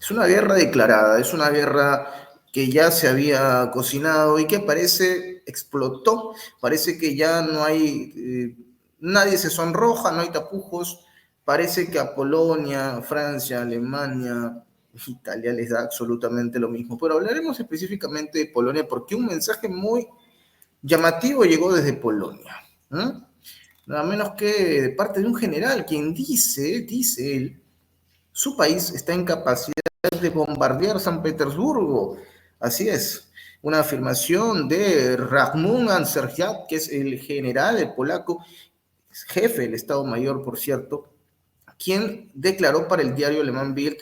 Es una guerra declarada, es una guerra que ya se había cocinado y que parece explotó, parece que ya no hay, nadie se sonroja, no hay tapujos, parece que a Polonia, Francia, Alemania, Italia les da absolutamente lo mismo. Pero hablaremos específicamente de Polonia porque un mensaje muy llamativo llegó desde Polonia. ¿Eh? Nada menos que de parte de un general, quien dice él, su país está en capacidad de bombardear San Petersburgo. Así es. Una afirmación de Rachmun Anserjat, que es el general, el polaco, jefe del Estado Mayor, por cierto, quien declaró para el diario alemán Bild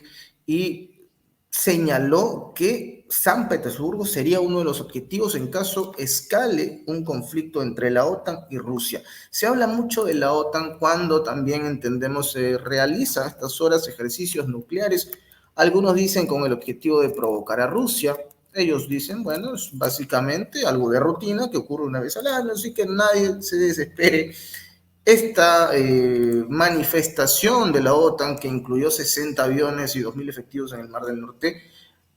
y señaló que San Petersburgo sería uno de los objetivos en caso escale un conflicto entre la OTAN y Rusia. Se habla mucho de la OTAN cuando también entendemos se realizan a estas horas ejercicios nucleares. Algunos dicen con el objetivo de provocar a Rusia. Ellos dicen, bueno, es básicamente algo de rutina que ocurre una vez al año, así que nadie se desespere. Esta manifestación de la OTAN, que incluyó 60 aviones y 2.000 efectivos en el Mar del Norte,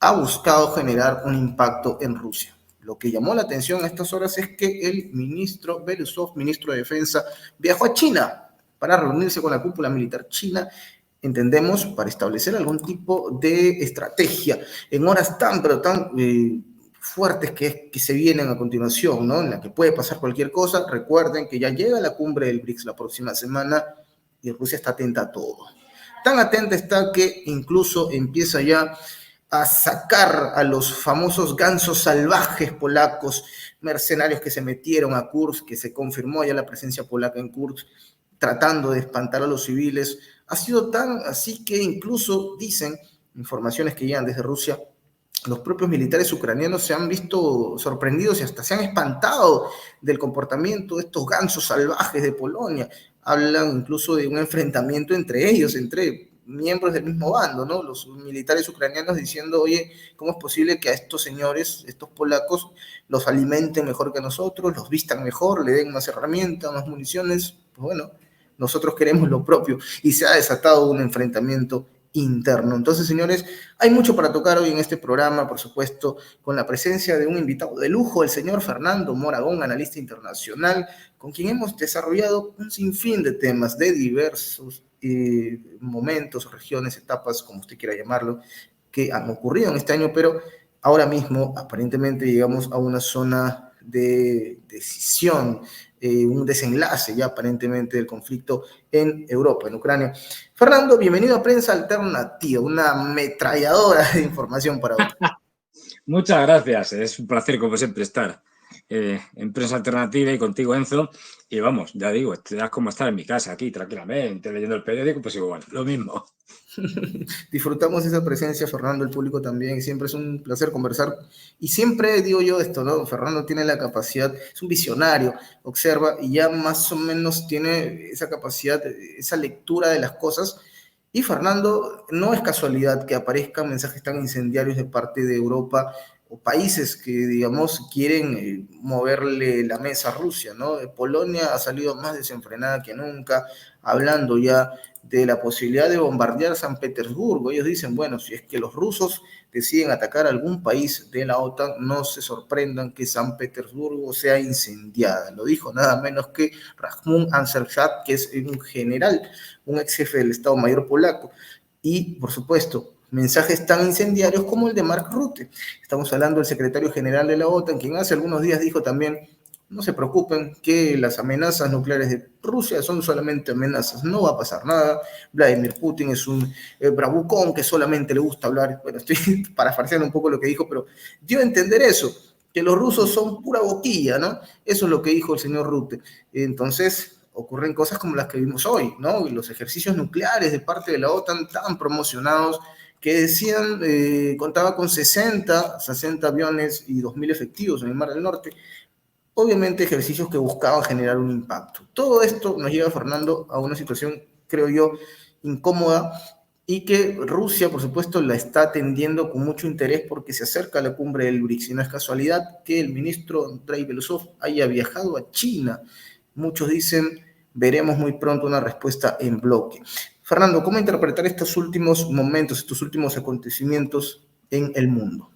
ha buscado generar un impacto en Rusia. Lo que llamó la atención a estas horas es que el ministro Belousov, ministro de Defensa, viajó a China para reunirse con la cúpula militar china, entendemos, para establecer algún tipo de estrategia en horas tan, pero tan fuertes que se vienen a continuación, ¿no? En la que puede pasar cualquier cosa. Recuerden que ya llega la cumbre del BRICS la próxima semana y Rusia está atenta a todo. Tan atenta está que incluso empieza ya a sacar a los famosos gansos salvajes polacos, mercenarios que se metieron a Kursk, que se confirmó ya la presencia polaca en Kursk, tratando de espantar a los civiles. Ha sido tan así que incluso dicen informaciones que llegan desde Rusia, los propios militares ucranianos se han visto sorprendidos y hasta se han espantado del comportamiento de estos gansos salvajes de Polonia. Hablan incluso de un enfrentamiento entre ellos, entre miembros del mismo bando, ¿no? Los militares ucranianos diciendo, oye, ¿cómo es posible que a estos señores, estos polacos, los alimenten mejor que nosotros, los vistan mejor, le den más herramientas, más municiones? Pues bueno, nosotros queremos lo propio y se ha desatado un enfrentamiento interno. Entonces, señores, hay mucho para tocar hoy en este programa, por supuesto, con la presencia de un invitado de lujo, el señor Fernando Moragón, analista internacional, con quien hemos desarrollado un sinfín de temas de diversos momentos, regiones, etapas, como usted quiera llamarlo, que han ocurrido en este año, pero ahora mismo aparentemente llegamos a una zona de decisión, un desenlace ya aparentemente del conflicto en Europa, en Ucrania. Fernando, bienvenido a Prensa Alternativa, una ametralladora de información para hoy. Muchas gracias, es un placer como siempre estar en Prensa Alternativa y contigo, Enzo. Y vamos, ya digo, te das como estar en mi casa aquí tranquilamente, leyendo el periódico, pues igual, lo mismo. Disfrutamos esa presencia, Fernando, el público también, siempre es un placer conversar. Y siempre digo yo esto, ¿no? Fernando tiene la capacidad, es un visionario, observa y ya más o menos tiene esa capacidad, esa lectura de las cosas. Y Fernando, no es casualidad que aparezcan mensajes tan incendiarios de parte de Europa o países que, digamos, quieren moverle la mesa a Rusia, ¿no? Polonia ha salido más desenfrenada que nunca, hablando ya de la posibilidad de bombardear San Petersburgo. Ellos dicen, bueno, si es que los rusos deciden atacar algún país de la OTAN, no se sorprendan que San Petersburgo sea incendiada. Lo dijo nada menos que Rachmun Anserjat, que es un general, un ex jefe del Estado Mayor polaco. Y, por supuesto, mensajes tan incendiarios como el de Mark Rutte. Estamos hablando del secretario general de la OTAN, quien hace algunos días dijo también, no se preocupen que las amenazas nucleares de Rusia son solamente amenazas, no va a pasar nada. Vladimir Putin es un bravucón que solamente le gusta hablar, bueno, estoy parafraseando un poco lo que dijo, pero dio a entender eso, que los rusos son pura boquilla, ¿no? Eso es lo que dijo el señor Rutte. Entonces, ocurren cosas como las que vimos hoy, ¿no? Los ejercicios nucleares de parte de la OTAN tan promocionados que decían, contaba con 60 aviones y 2.000 efectivos en el Mar del Norte, obviamente ejercicios que buscaban generar un impacto. Todo esto nos lleva, Fernando, a una situación, creo yo, incómoda y que Rusia, por supuesto, la está atendiendo con mucho interés porque se acerca a la cumbre del BRICS. Y no es casualidad que el ministro Andrei Belousov haya viajado a China. Muchos dicen, veremos muy pronto una respuesta en bloque. Fernando, ¿cómo interpretar estos últimos momentos, estos últimos acontecimientos en el mundo?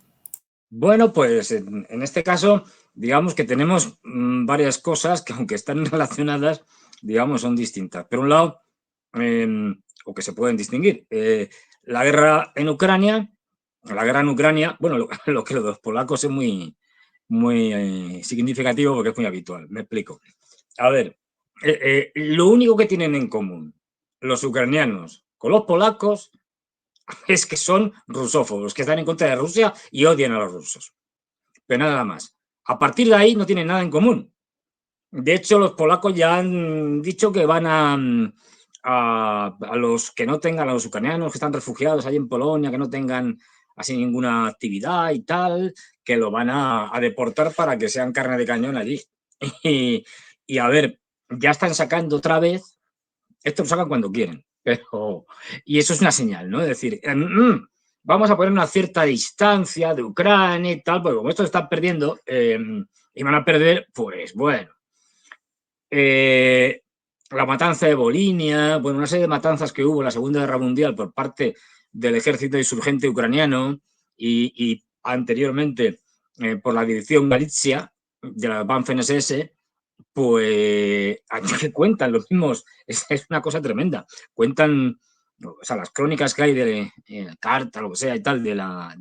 Bueno, pues en este caso, digamos que tenemos varias cosas que, aunque están relacionadas, digamos, son distintas. Por un lado, o que se pueden distinguir, la guerra en Ucrania, bueno, lo que los polacos es muy significativo porque es muy habitual. Me explico. A ver, lo único que tienen en común los ucranianos con los polacos es que son rusófobos, que están en contra de Rusia y odian a los rusos. Pero nada más. A partir de ahí no tienen nada en común. De hecho, los polacos ya han dicho que van a los que no tengan, a los ucranianos que están refugiados allí en Polonia, que no tengan así ninguna actividad y tal, que lo van a deportar para que sean carne de cañón allí. Y a ver, ya están sacando otra vez, esto lo sacan cuando quieren, pero, y eso es una señal, ¿no? Es decir, vamos a poner una cierta distancia de Ucrania y tal, porque como estos están perdiendo y van a perder, pues bueno. La matanza de Volinia, bueno, una serie de matanzas que hubo en la Segunda Guerra Mundial por parte del ejército insurgente ucraniano y anteriormente por la división Galicia de la Waffen-SS, pues aquí cuentan los mismos, es una cosa tremenda, cuentan, o sea, las crónicas que hay de carta, lo que sea y tal, de la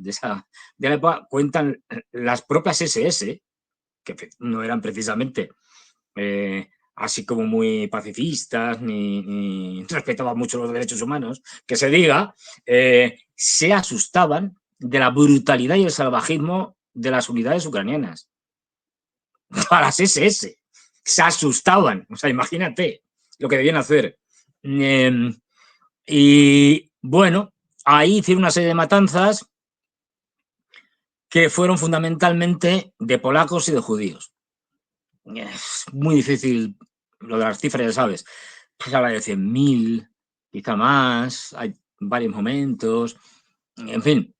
época, cuentan las propias SS, que no eran precisamente así como muy pacifistas, ni respetaban mucho los derechos humanos, que se diga, se asustaban de la brutalidad y el salvajismo de las unidades ucranianas. A las SS. Se asustaban. O sea, imagínate lo que debían hacer. Y bueno, ahí hicieron una serie de matanzas que fueron fundamentalmente de polacos y de judíos. Es muy difícil, lo de las cifras ya sabes, pues habla de 100.000, quizá más, hay varios momentos, en fin.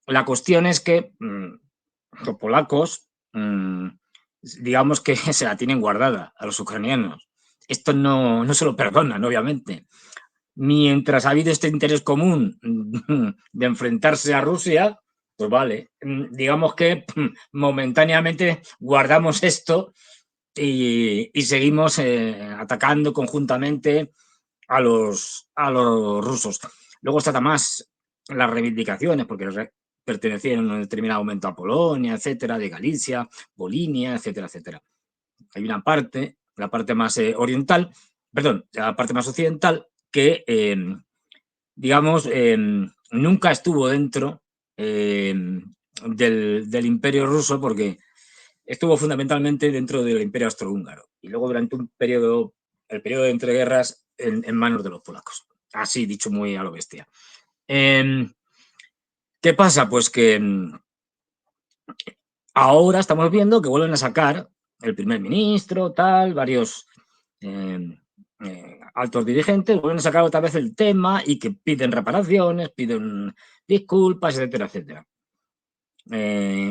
La cuestión es que los polacos, digamos que se la tienen guardada a los ucranianos. Esto no se lo perdonan, obviamente. Mientras ha habido este interés común de enfrentarse a Rusia, pues vale, digamos que momentáneamente guardamos esto y seguimos atacando conjuntamente a los rusos. Luego está más las reivindicaciones, porque pertenecían en un determinado momento a Polonia, etcétera, de Galicia, Volinia, etcétera, etcétera. Hay una parte, la parte más oriental, perdón, la parte más occidental, que, digamos, nunca estuvo dentro del Imperio Ruso, porque estuvo fundamentalmente dentro del Imperio Austrohúngaro y luego durante un periodo, el periodo de entreguerras, en manos de los polacos. Así dicho muy a lo bestia. ¿Qué pasa? Pues que ahora estamos viendo que vuelven a sacar el primer ministro, tal, varios altos dirigentes, vuelven a sacar otra vez el tema y que piden reparaciones, piden disculpas, etcétera, etcétera.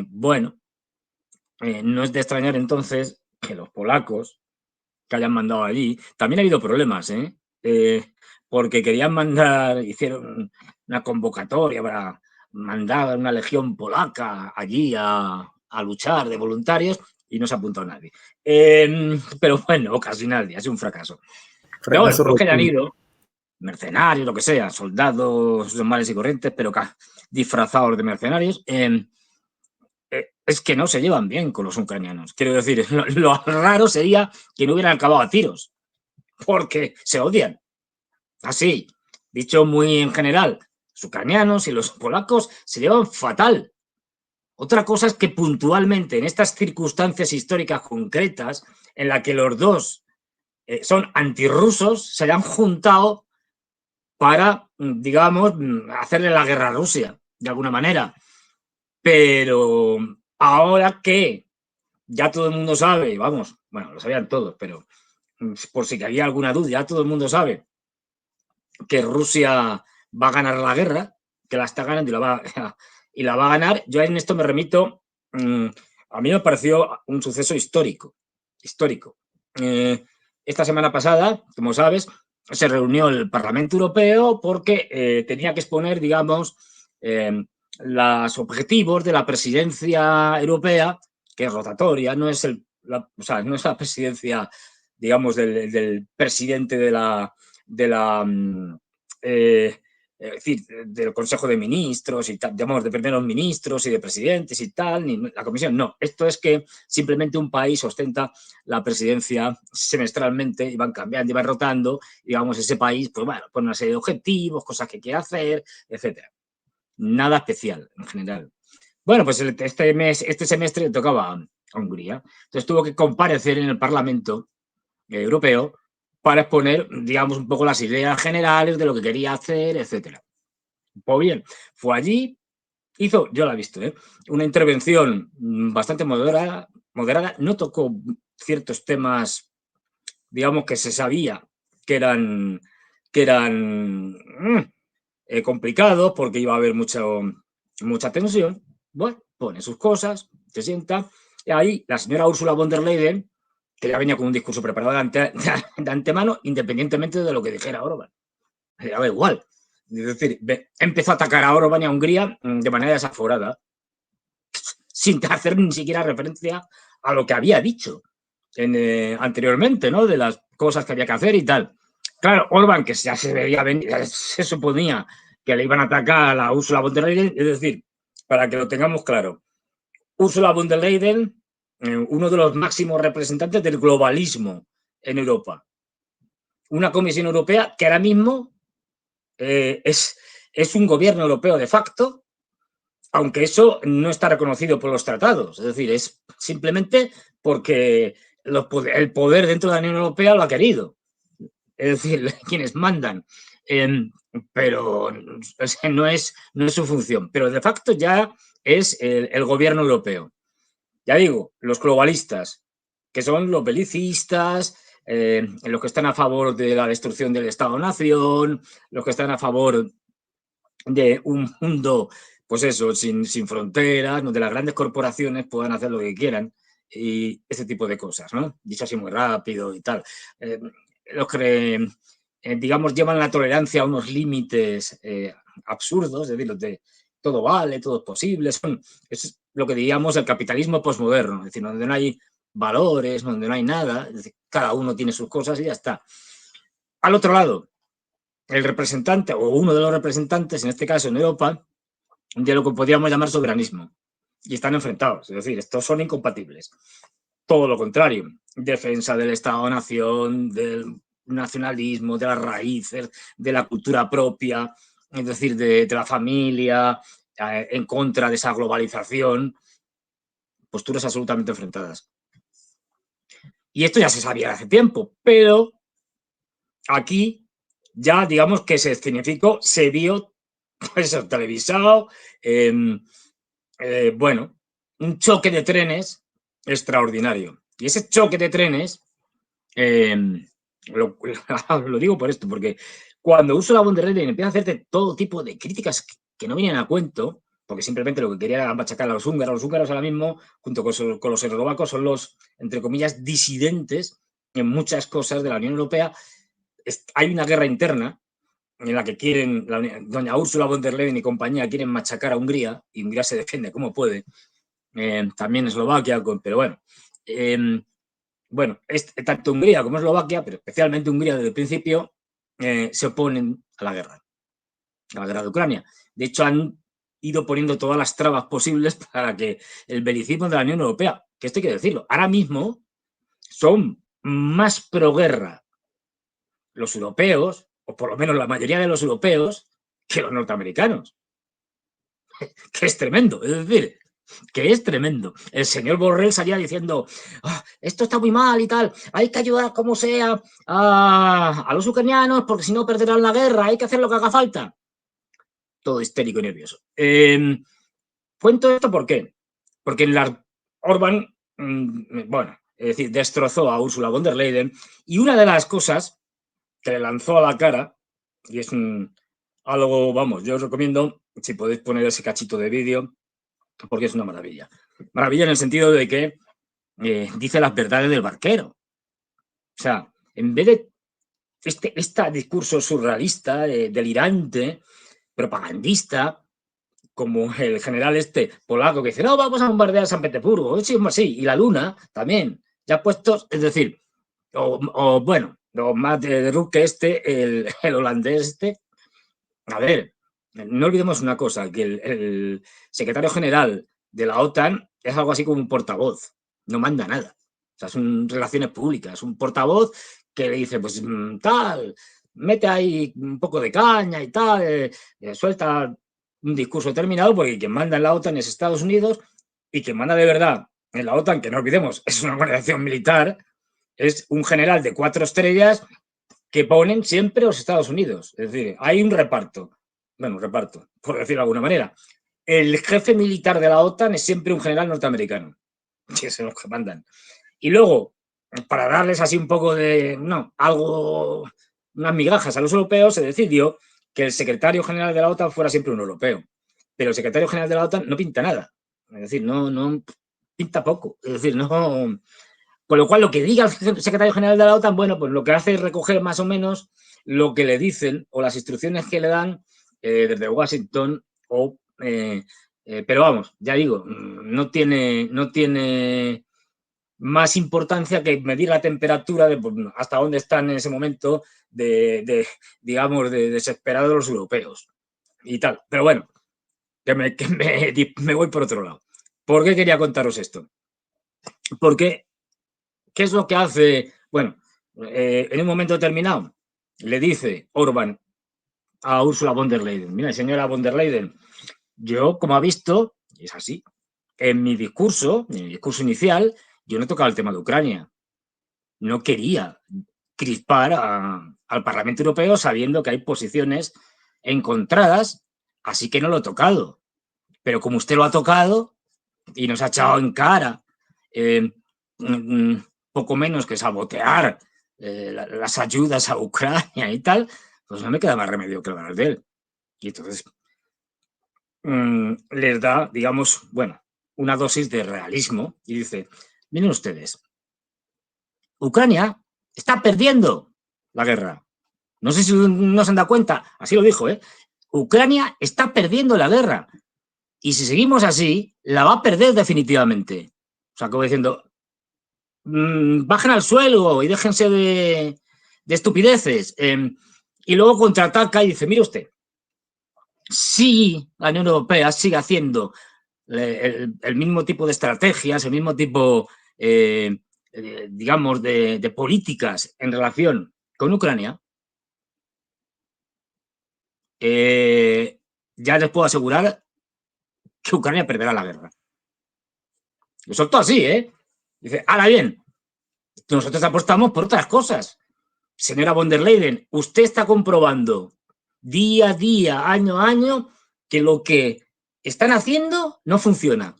Bueno, no es de extrañar entonces que los polacos que hayan mandado allí, también ha habido problemas, porque querían mandar, hicieron una convocatoria para mandar una legión polaca allí a luchar de voluntarios y no se ha apuntado nadie. Pero bueno, casi nadie, ha sido un fracaso. Pero bueno, Fracaso los que hayan rotundo. ido, mercenarios, lo que sea, soldados normales y corrientes, pero disfrazados de mercenarios, es que no se llevan bien con los ucranianos. Quiero decir, lo raro sería que no hubieran acabado a tiros, porque se odian. Así, dicho muy en general, los ucranianos y los polacos se llevan fatal. Otra cosa es que puntualmente en estas circunstancias históricas concretas, en las que los dos son antirrusos, se han juntado para, digamos, hacerle la guerra a Rusia, de alguna manera. Pero ahora que ya todo el mundo sabe, vamos, bueno, lo sabían todos, pero por si había alguna duda, ya todo el mundo sabe que Rusia va a ganar la guerra, que la está ganando y la va a ganar. Yo en esto me remito, a mí me pareció un suceso histórico. Esta semana pasada, como sabes, se reunió el Parlamento Europeo porque tenía que exponer, digamos, los objetivos de la presidencia europea, que es rotatoria, no es, o sea, no es la presidencia, digamos, del presidente de la es decir, del Consejo de Ministros y tal, digamos, de primeros ministros y de presidentes y tal, ni la comisión, no. Esto es que simplemente un país ostenta la presidencia semestralmente y van cambiando y van rotando, y, digamos, ese país, pues bueno, pone una serie de objetivos, cosas que quiere hacer, etcétera. Nada especial, en general. Bueno, pues este semestre tocaba a Hungría. Entonces tuvo que comparecer en el Parlamento Europeo para exponer, digamos, un poco las ideas generales de lo que quería hacer, etcétera. Pues bien, fue allí, hizo, yo la he visto, una intervención bastante moderada, no tocó ciertos temas, digamos, que se sabía que eran complicados porque iba a haber mucha tensión. Bueno, pone sus cosas, se sienta, y ahí la señora Ursula von der Leyen, que ya venía con un discurso preparado de antemano, independientemente de lo que dijera Orbán. Le daba igual. Es decir, empezó a atacar a Orbán y a Hungría de manera desaforada, sin hacer ni siquiera referencia a lo que había dicho anteriormente, ¿no? De las cosas que había que hacer y tal. Claro, Orbán, que ya se veía venir, se suponía que le iban a atacar a la Ursula von der Leyen, es decir, para que lo tengamos claro, Ursula von der Leyen, uno de los máximos representantes del globalismo en Europa. Una Comisión Europea que ahora mismo es un gobierno europeo de facto, aunque eso no está reconocido por los tratados. Es decir, es simplemente porque el poder dentro de la Unión Europea lo ha querido. Es decir, quienes mandan. Pero no es su función. Pero de facto ya es el gobierno europeo. Ya digo, los globalistas, que son los belicistas, los que están a favor de la destrucción del Estado-Nación, los que están a favor de un mundo, pues eso, sin fronteras, donde las grandes corporaciones puedan hacer lo que quieran y ese tipo de cosas, ¿no? Dicho así muy rápido y tal. Los que, digamos, llevan la tolerancia a unos límites absurdos, es decir, los de todo vale, todo es posible, es lo que diríamos el capitalismo posmoderno, es decir, donde no hay valores, donde no hay nada, es decir, cada uno tiene sus cosas y ya está. Al otro lado, el representante o uno de los representantes, en este caso en Europa, de lo que podríamos llamar soberanismo. Y están enfrentados, es decir, estos son incompatibles. Todo lo contrario, defensa del Estado-Nación, del nacionalismo, de las raíces, de la cultura propia, es decir, de la familia, en contra de esa globalización, posturas absolutamente enfrentadas. Y esto ya se sabía hace tiempo, pero aquí ya digamos que se escenificó, se vio, pues, televisado, bueno, un choque de trenes extraordinario. Y ese choque de trenes, lo digo por esto, porque cuando Ursula von der Leyen empieza a hacerte todo tipo de críticas que no vienen a cuento, porque simplemente lo que quería era machacar a los húngaros ahora mismo, junto con los eslovacos, son los, entre comillas, disidentes en muchas cosas de la Unión Europea. Hay una guerra interna en la que quieren, doña Ursula von der Leyen y compañía quieren machacar a Hungría, y Hungría se defiende como puede, también Eslovaquia, pero bueno, bueno, tanto Hungría como Eslovaquia, pero especialmente Hungría desde el principio, se oponen a la guerra de Ucrania. De hecho, han ido poniendo todas las trabas posibles para que el belicismo de la Unión Europea, que esto hay que decirlo, ahora mismo son más pro-guerra los europeos, o por lo menos la mayoría de los europeos, que los norteamericanos. Que es tremendo, es decir, que es tremendo. El señor Borrell salía diciendo, esto está muy mal y tal, hay que ayudar como sea a los ucranianos porque si no perderán la guerra, hay que hacer lo que haga falta. Todo histérico y nervioso. Cuento esto ¿por qué? Porque Orbán, bueno, es decir, destrozó a Ursula von der Leyen, y una de las cosas que le lanzó a la cara, y es algo, vamos, yo os recomiendo, si podéis poner ese cachito de vídeo, porque es una maravilla. Maravilla en el sentido de que dice las verdades del barquero. O sea, en vez de este discurso surrealista, delirante, propagandista, como el general polaco que dice, no, vamos a bombardear San Petersburgo, sí, y la Luna también, ya puestos, es decir, bueno, lo más de Rutte que el holandés a ver, no olvidemos una cosa, que el secretario general de la OTAN es algo así como un portavoz, no manda nada. O sea, son relaciones públicas, un portavoz que le dice, pues tal, mete ahí un poco de caña y tal, suelta un discurso determinado, porque quien manda en la OTAN es Estados Unidos y quien manda de verdad en la OTAN, que no olvidemos, es una organización militar, es un general de 4 estrellas que ponen siempre los Estados Unidos. Es decir, hay un reparto. Bueno, un reparto, por decirlo de alguna manera. El jefe militar de la OTAN es siempre un general norteamericano, que son los que mandan. Y luego, para darles así un poco de, algo, unas migajas a los europeos, se decidió que el secretario general de la OTAN fuera siempre un europeo. Pero el secretario general de la OTAN no pinta nada. Es decir, no pinta poco. Es decir, no. Con lo cual, lo que diga el secretario general de la OTAN, bueno, pues lo que hace es recoger más o menos lo que le dicen o las instrucciones que le dan desde Washington. Pero vamos, ya digo, no tiene más importancia que medir la temperatura de pues, hasta dónde están en ese momento digamos, de desesperados los europeos y tal. Pero bueno, que me voy por otro lado. ¿Por qué quería contaros esto? Porque ¿qué es lo que hace? Bueno, en un momento determinado le dice Orbán a Ursula von der Leyen, mira, señora von der Leyen, yo, como ha visto, es así, en mi discurso inicial, yo no he tocado el tema de Ucrania. No quería crispar al Parlamento Europeo sabiendo que hay posiciones encontradas, así que no lo he tocado. Pero como usted lo ha tocado y nos ha echado en cara poco menos que sabotear las ayudas a Ucrania y tal, pues no me queda más remedio que hablar de él. Y entonces les da, digamos, bueno, una dosis de realismo y dice, miren ustedes, Ucrania está perdiendo la guerra. No sé si no se han dado cuenta, así lo dijo, Ucrania está perdiendo la guerra. Y si seguimos así, la va a perder definitivamente. O sea, como diciendo, bajen al suelo y déjense de estupideces. Y luego contraataca y dice, mire usted, si la Unión Europea sigue haciendo el mismo tipo de estrategias, el mismo tipo, digamos, de políticas en relación con Ucrania, ya les puedo asegurar que Ucrania perderá la guerra. Lo soltó así, Dice, ahora bien, nosotros apostamos por otras cosas. Señora von der Leyen, usted está comprobando día a día, año a año, que lo que están haciendo no funciona.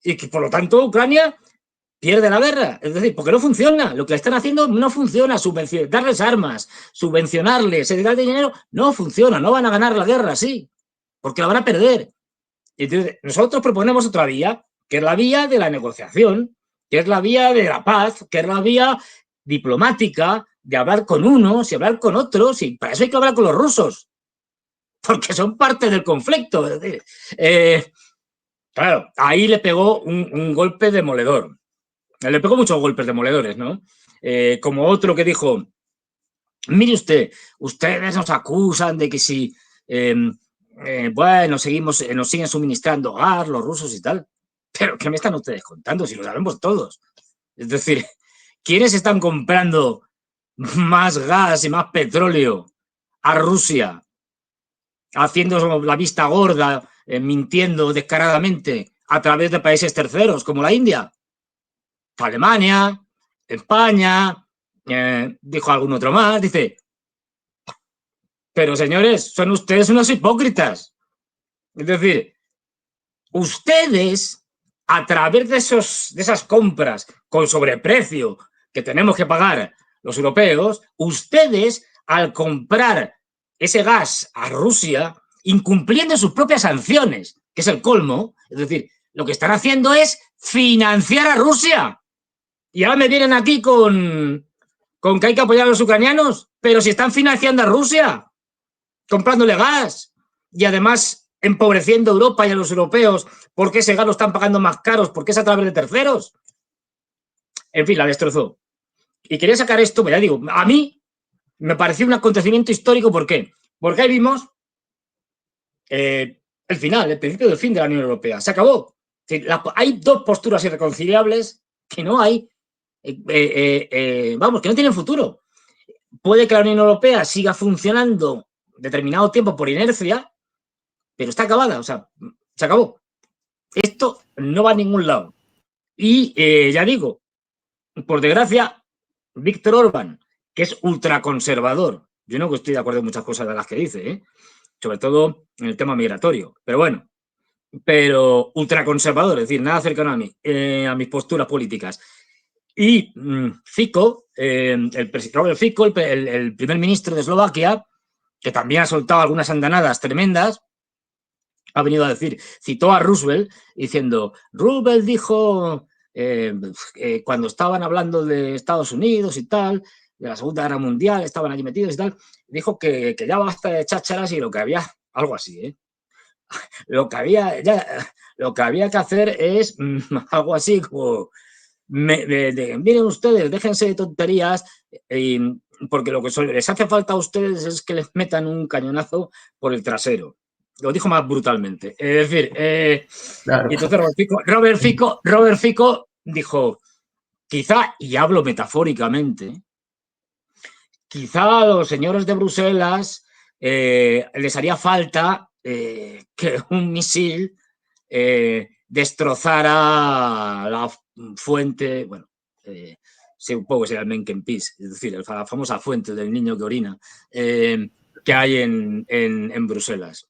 Y que, por lo tanto, Ucrania pierde la guerra. Es decir, porque no funciona. Lo que están haciendo no funciona. Darles armas, subvencionarles, darle dinero, no funciona. No van a ganar la guerra, sí, porque la van a perder. Entonces, nosotros proponemos otra vía, que es la vía de la negociación, que es la vía de la paz, que es la vía diplomática, de hablar con unos y hablar con otros, y para eso hay que hablar con los rusos, porque son parte del conflicto. Es decir, claro, ahí le pegó un golpe demoledor. Le pegó muchos golpes demoledores, ¿no? Como otro que dijo, mire usted, ustedes nos acusan de que si, bueno, nos siguen suministrando gas los rusos y tal, pero ¿qué me están ustedes contando? Si lo sabemos todos. Es decir, ¿quiénes están comprando más gas y más petróleo a Rusia, haciendo la vista gorda, mintiendo descaradamente a través de países terceros como la India? Alemania, España, dijo algún otro más, dice, pero señores, son ustedes unos hipócritas. Es decir, ustedes, a través de esas compras con sobreprecio que tenemos que pagar los europeos, ustedes, al comprar ese gas a Rusia, incumpliendo sus propias sanciones, que es el colmo, es decir, lo que están haciendo es financiar a Rusia. Y ahora me vienen aquí con con que hay que apoyar a los ucranianos, pero si están financiando a Rusia, comprándole gas y además empobreciendo a Europa y a los europeos, porque ese gas lo están pagando más caros, porque es a través de terceros. En fin, la destrozó. Y quería sacar esto, ya digo, a mí me pareció un acontecimiento histórico. ¿Por qué? Porque ahí vimos el final, el principio del fin de la Unión Europea. Se acabó. Hay dos posturas irreconciliables que no hay, vamos, que no tienen futuro. Puede que la Unión Europea siga funcionando determinado tiempo por inercia, pero está acabada, o sea, se acabó. Esto no va a ningún lado. Y ya digo, por desgracia, Víctor Orbán, que es ultraconservador, yo no estoy de acuerdo en muchas cosas de las que dice, sobre todo en el tema migratorio, pero bueno, pero ultraconservador, es decir, nada cercano a mis posturas políticas. Y Fico, Robert Fico, el primer ministro de Eslovaquia, que también ha soltado algunas andanadas tremendas, ha venido a decir, citó a Roosevelt diciendo, Roosevelt dijo, cuando estaban hablando de Estados Unidos y tal, de la Segunda Guerra Mundial, estaban allí metidos y tal, dijo que ya basta de chácharas y lo que había, algo así, lo que había que hacer es algo así como, miren ustedes, déjense de tonterías, porque lo que les hace falta a ustedes es que les metan un cañonazo por el trasero. Lo dijo más brutalmente. Es decir, Claro. y entonces Robert Fico dijo, quizá, y hablo metafóricamente, quizá a los señores de Bruselas les haría falta que un misil destrozara la fuente, bueno, un poco será el Menkenpis, es decir, la famosa fuente del niño que orina, que hay en Bruselas.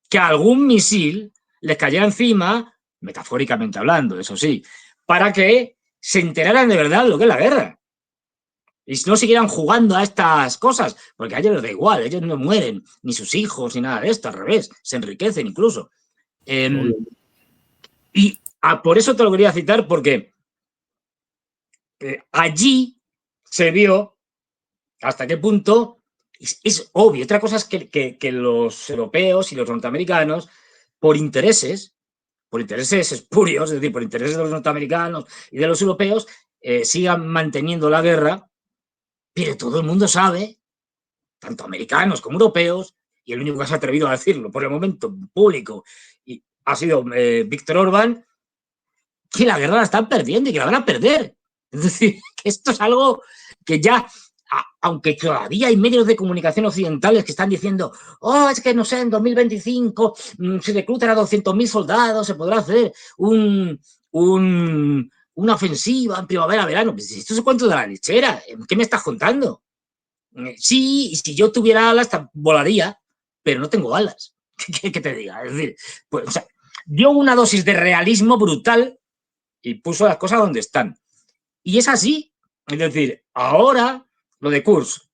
Que algún misil les cayera encima, metafóricamente hablando, eso sí, para que se enteraran de verdad lo que es la guerra. Y no siguieran jugando a estas cosas, porque a ellos les da igual, ellos no mueren, ni sus hijos, ni nada de esto, al revés, se enriquecen incluso. Y por eso te lo quería citar, porque allí se vio hasta qué punto es obvio. Otra cosa es que los europeos y los norteamericanos, por intereses espurios, es decir, por intereses de los norteamericanos y de los europeos, sigan manteniendo la guerra, pero todo el mundo sabe, tanto americanos como europeos, y el único que se ha atrevido a decirlo por el momento público y ha sido Víctor Orbán, que la guerra la están perdiendo y que la van a perder. Es decir, que esto es algo que ya, aunque todavía hay medios de comunicación occidentales que están diciendo, oh, es que no sé, en 2025 se reclutan a 200.000 soldados, se podrá hacer una ofensiva en primavera-verano. Pues esto es cuento de la lechera. ¿Qué me estás contando? Sí, si yo tuviera alas, volaría, pero no tengo alas. ¿Qué te diga? Es decir, pues, o sea, dio una dosis de realismo brutal y puso las cosas donde están. Y es así. Es decir, ahora lo de Kursk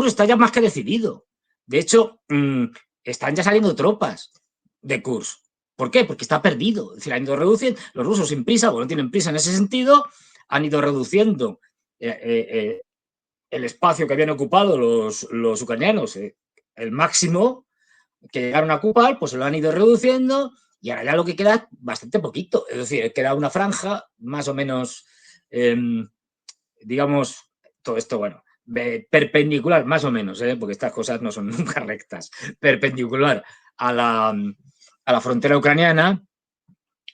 está ya más que decidido. De hecho, están ya saliendo tropas de Kursk. ¿Por qué? Porque está perdido. Es decir, han ido reduciendo, los rusos sin prisa, o no tienen prisa en ese sentido, han ido reduciendo el espacio que habían ocupado los ucranianos, el máximo que llegaron a ocupar, pues lo han ido reduciendo y ahora ya lo que queda es bastante poquito. Es decir, queda una franja más o menos, digamos, todo esto, bueno, perpendicular, más o menos, porque estas cosas no son nunca rectas, perpendicular a la frontera ucraniana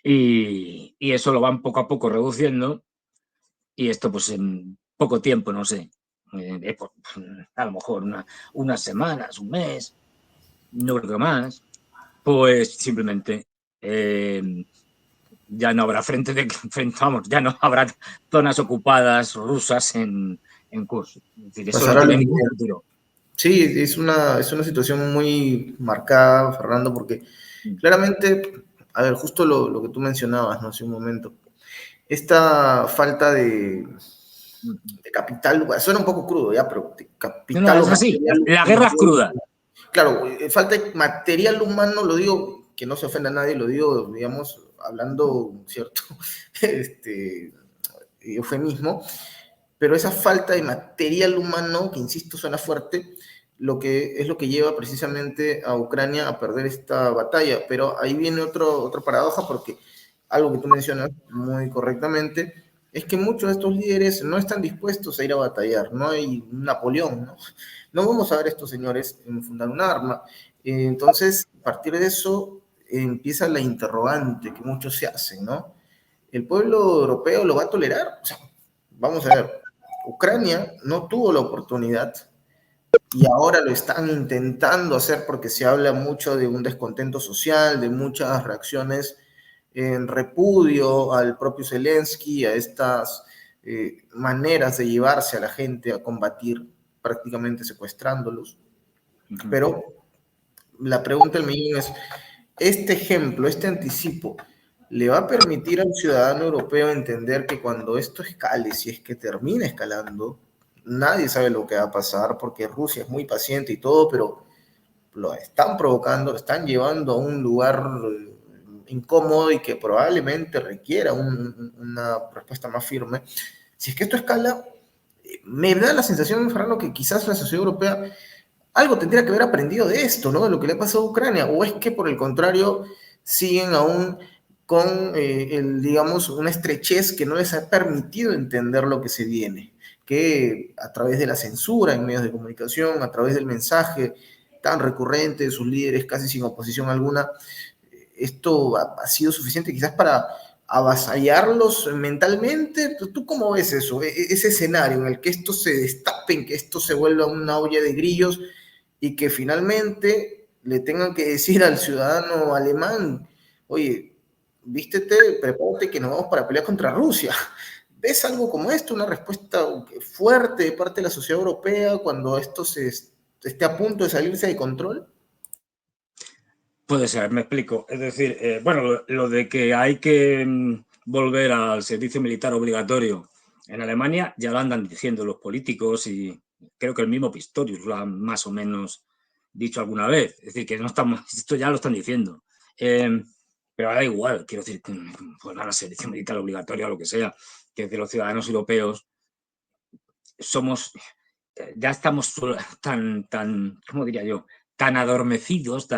y eso lo van poco a poco reduciendo y esto pues en poco tiempo, no sé, a lo mejor unas semanas, un mes, no creo que más, pues simplemente ya no habrá vamos, ya no habrá zonas ocupadas rusas en curso. Es decir, eso no tiene ningún futuro. Sí, es una situación muy marcada, Fernando, porque claramente, a ver, justo lo que tú mencionabas, ¿no? Hace un momento, esta falta de capital, suena un poco crudo ya, pero de capital es así, la guerra es cruda. Claro, falta de material humano, lo digo, que no se ofenda a nadie, lo digo, digamos, hablando, ¿cierto? Eufemismo, pero esa falta de material humano, que insisto suena fuerte, es lo que lleva precisamente a Ucrania a perder esta batalla. Pero ahí viene otra paradoja, porque algo que tú mencionas muy correctamente es que muchos de estos líderes no están dispuestos a ir a batallar. No hay Napoleón, ¿no? No vamos a ver a estos señores enfundar un arma. Entonces, a partir de eso, empieza la interrogante que muchos se hacen, ¿no? ¿El pueblo europeo lo va a tolerar? O sea, vamos a ver, Ucrania no tuvo la oportunidad y ahora lo están intentando hacer porque se habla mucho de un descontento social, de muchas reacciones en repudio al propio Zelensky, a estas maneras de llevarse a la gente a combatir, prácticamente secuestrándolos. Pero la pregunta del millón es, este ejemplo, este anticipo, ¿le va a permitir al ciudadano europeo entender que cuando esto escale, si es que termina escalando, nadie sabe lo que va a pasar, porque Rusia es muy paciente y todo, pero lo están provocando, lo están llevando a un lugar incómodo y que probablemente requiera una respuesta más firme? Si es que esto escala, me da la sensación, Fernando, que quizás la sociedad europea algo tendría que haber aprendido de esto, ¿no? De lo que le ha pasado a Ucrania, o es que por el contrario siguen aún con, digamos, una estrechez que no les ha permitido entender lo que se viene, que a través de la censura en medios de comunicación, a través del mensaje tan recurrente de sus líderes casi sin oposición alguna, esto ha sido suficiente quizás para avasallarlos mentalmente. ¿Tú cómo ves eso? Ese escenario en el que esto se destape, en que esto se vuelva una olla de grillos y que finalmente le tengan que decir al ciudadano alemán, oye, vístete, prepárate que nos vamos para pelear contra Rusia. ¿Ves algo como esto, una respuesta fuerte de parte de la sociedad europea cuando esto esté a punto de salirse de control? Puede ser, me explico. Es decir, bueno, lo de que hay que volver al servicio militar obligatorio en Alemania ya lo andan diciendo los políticos y creo que el mismo Pistorius lo ha más o menos dicho alguna vez. Es decir, que no estamos, esto ya lo están diciendo. Pero da igual, quiero decir, pues al servicio militar obligatorio o lo que sea, que de los ciudadanos europeos somos, ya estamos tan, ¿cómo diría yo? Tan adormecidos,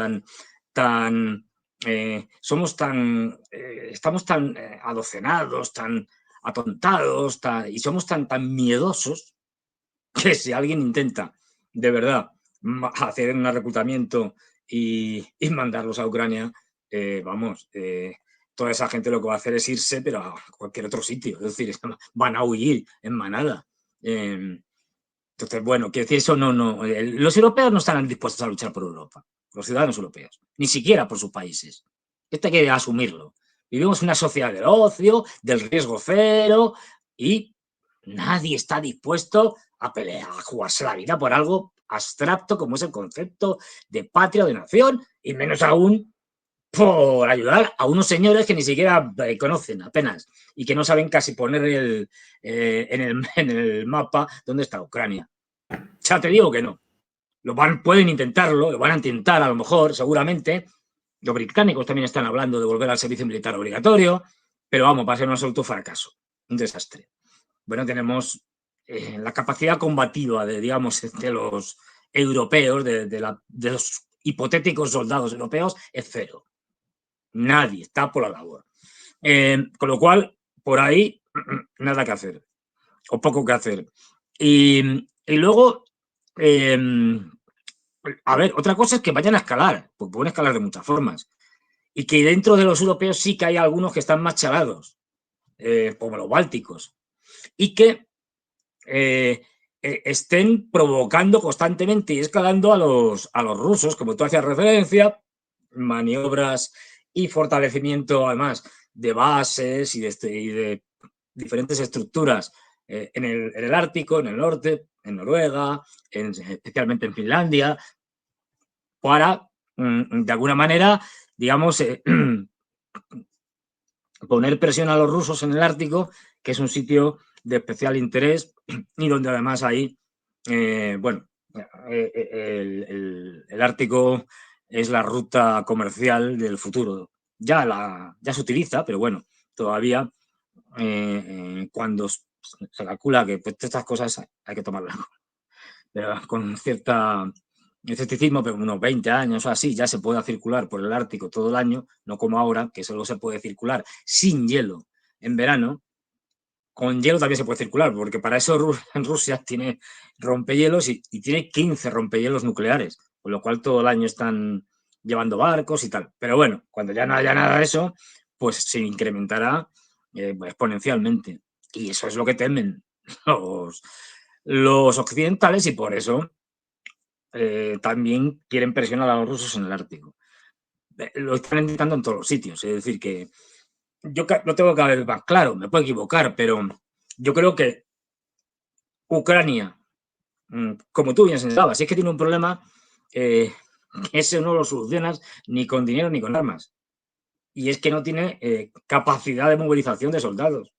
somos estamos tan adocenados, tan atontados, y somos tan miedosos que si alguien intenta de verdad hacer un reclutamiento y mandarlos a Ucrania, vamos, toda esa gente lo que va a hacer es irse, pero a cualquier otro sitio. Es decir, van a huir en manada. Entonces, bueno, quiero decir, eso no. Los europeos no están dispuestos a luchar por Europa, los ciudadanos europeos, ni siquiera por sus países. Esto hay que asumirlo. Vivimos en una sociedad del ocio, del riesgo cero, y nadie está dispuesto a pelear, a jugarse la vida por algo abstracto como es el concepto de patria o de nación, y menos aún por ayudar a unos señores que ni siquiera conocen apenas y que no saben casi poner en el mapa dónde está Ucrania. Ya te digo que no. Pueden intentarlo, lo van a intentar a lo mejor, seguramente. Los británicos también están hablando de volver al servicio militar obligatorio, pero vamos, va a ser un absoluto fracaso, un desastre. Bueno, tenemos la capacidad combativa digamos, de los europeos, de los hipotéticos soldados europeos, es cero. Nadie está por la labor. Con lo cual, por ahí, nada que hacer, o poco que hacer. Y luego, a ver, otra cosa es que vayan a escalar, porque pueden escalar de muchas formas. Y que dentro de los europeos sí que hay algunos que están más chalados, como los bálticos, y que estén provocando constantemente y escalando a los rusos, como tú hacías referencia, maniobras y fortalecimiento, además, de bases y de diferentes estructuras en el Ártico, en el norte, en Noruega, especialmente en Finlandia, para, de alguna manera, digamos, poner presión a los rusos en el Ártico, que es un sitio de especial interés y donde además hay, bueno, el Ártico es la ruta comercial del futuro. Ya se utiliza, pero bueno, todavía cuando se calcula que pues, estas cosas hay que tomarlas con cierta escepticismo, pero unos 20 años o así ya se puede circular por el Ártico todo el año, no como ahora, que solo se puede circular sin hielo en verano. Con hielo también se puede circular, porque para eso en Rusia tiene rompehielos y tiene 15 rompehielos nucleares, con lo cual todo el año están llevando barcos y tal. Pero bueno, cuando ya no haya nada de eso, pues se incrementará exponencialmente. Y eso es lo que temen los occidentales y por eso también quieren presionar a los rusos en el Ártico. Lo están intentando en todos los sitios, es decir, que yo lo tengo que ver más claro, me puedo equivocar, pero yo creo que Ucrania, como tú bien señalabas, es que tiene un problema, ese no lo solucionas ni con dinero ni con armas. Y es que no tiene capacidad de movilización de soldados.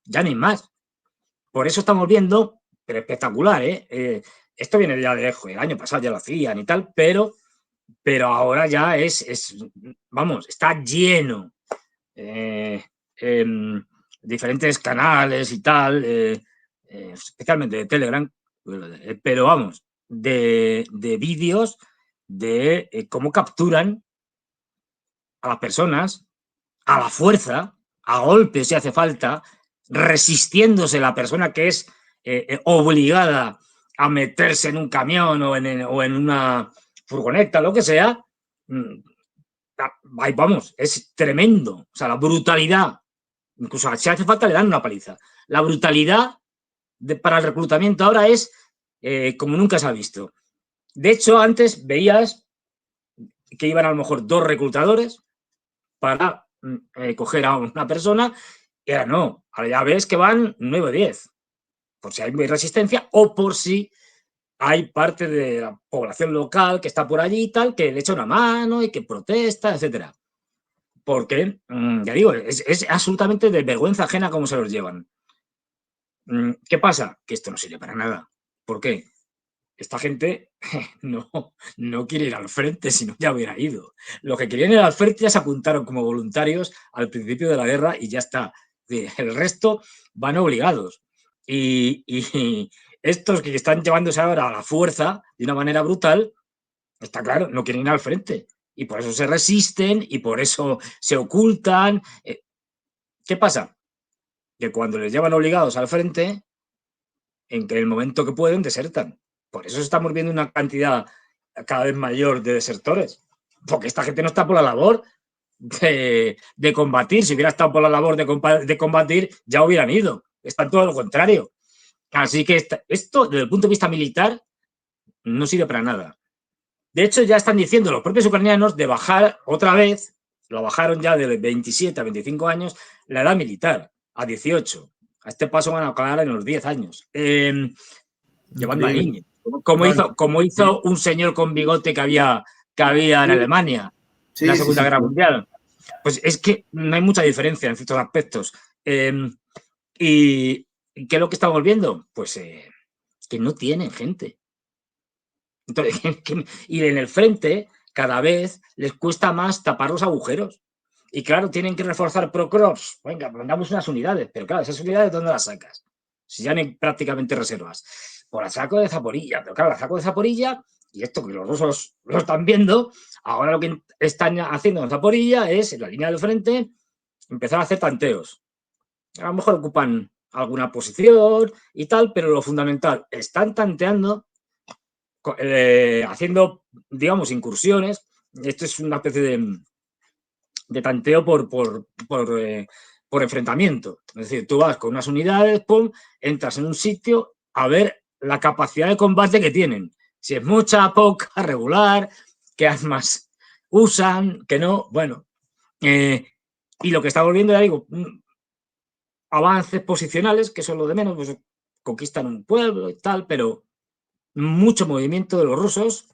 Ya ni más. Por eso estamos viendo, pero espectacular, esto viene ya de lejos, el año pasado ya lo hacían y tal, pero ahora ya vamos, está lleno. Diferentes canales y tal, especialmente de Telegram, pero vamos, de vídeos de cómo capturan a las personas a la fuerza, a golpes si hace falta, resistiéndose la persona que es obligada a meterse en un camión o en una furgoneta, lo que sea. Vamos, es tremendo. O sea, la brutalidad, incluso si hace falta le dan una paliza. La brutalidad para el reclutamiento ahora es como nunca se ha visto. De hecho, antes veías que iban a lo mejor 2 reclutadores para coger a una persona y ahora no. Ahora ya ves que van 9 o 10, por si hay resistencia o por si hay parte de la población local que está por allí y tal, que le echa una mano y que protesta, etcétera. Porque, ya digo, es absolutamente de vergüenza ajena cómo se los llevan. ¿Qué pasa? Que esto no sirve para nada. ¿Por qué? Esta gente no quiere ir al frente, si no ya hubiera ido. Los que querían ir al frente ya se apuntaron como voluntarios al principio de la guerra y ya está. El resto van obligados. Y estos que están llevándose ahora a la fuerza de una manera brutal, está claro, no quieren ir al frente. Y por eso se resisten y por eso se ocultan. ¿Qué pasa? Que cuando les llevan obligados al frente, en que el momento que pueden, desertan. Por eso estamos viendo una cantidad cada vez mayor de desertores. Porque esta gente no está por la labor de combatir. Si hubiera estado por la labor de combatir, ya hubieran ido. Está todo lo contrario. Así que esto, desde el punto de vista militar, no sirve para nada. De hecho, ya están diciendo los propios ucranianos de bajar otra vez, lo bajaron ya de 27 a 25 años, la edad militar, a 18. A este paso van a acabar en los 10 años. Llevando a niños. Como hizo un señor con bigote que había en Alemania en la Segunda Guerra Mundial. Pues es que no hay mucha diferencia en ciertos aspectos. ¿Y qué es lo que estamos viendo? Pues que no tienen gente. Entonces, y en el frente cada vez les cuesta más tapar los agujeros. Y claro, tienen que reforzar Procrops. Venga, mandamos unas unidades, pero claro, esas unidades, ¿dónde las sacas? Si ya no hay prácticamente reservas. Por la saco de Zaporilla, pero claro, la saco de Zaporilla, y esto que los rusos lo están viendo, ahora lo que están haciendo en Zaporilla es, en la línea del frente, empezar a hacer tanteos. A lo mejor ocupan alguna posición y tal, pero lo fundamental, están tanteando haciendo, digamos, incursiones. Esto es una especie de tanteo por enfrentamiento. Es decir, tú vas con unas unidades, pum, entras en un sitio a ver la capacidad de combate que tienen. Si es mucha, poca, regular, qué armas usan, que no, bueno. Y lo que está volviendo, ya digo, avances posicionales, que son lo de menos, pues conquistan un pueblo y tal, pero mucho movimiento de los rusos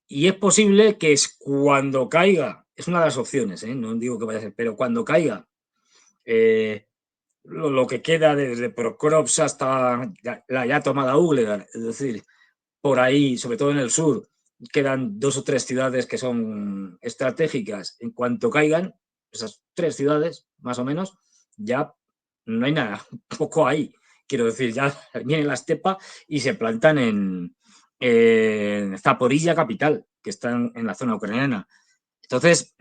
y es posible que cuando caiga, es una de las opciones, no digo que vaya a ser, pero cuando caiga lo que queda desde Prokrovsk hasta la ya tomada Ugledar, es decir, por ahí, sobre todo en el sur, quedan 2 o 3 ciudades que son estratégicas. En cuanto caigan esas 3 ciudades, más o menos, ya no hay nada, poco ahí. quiero decir, ya viene la estepa y se plantan en Zaporilla capital, que está en la zona ucraniana. Entonces,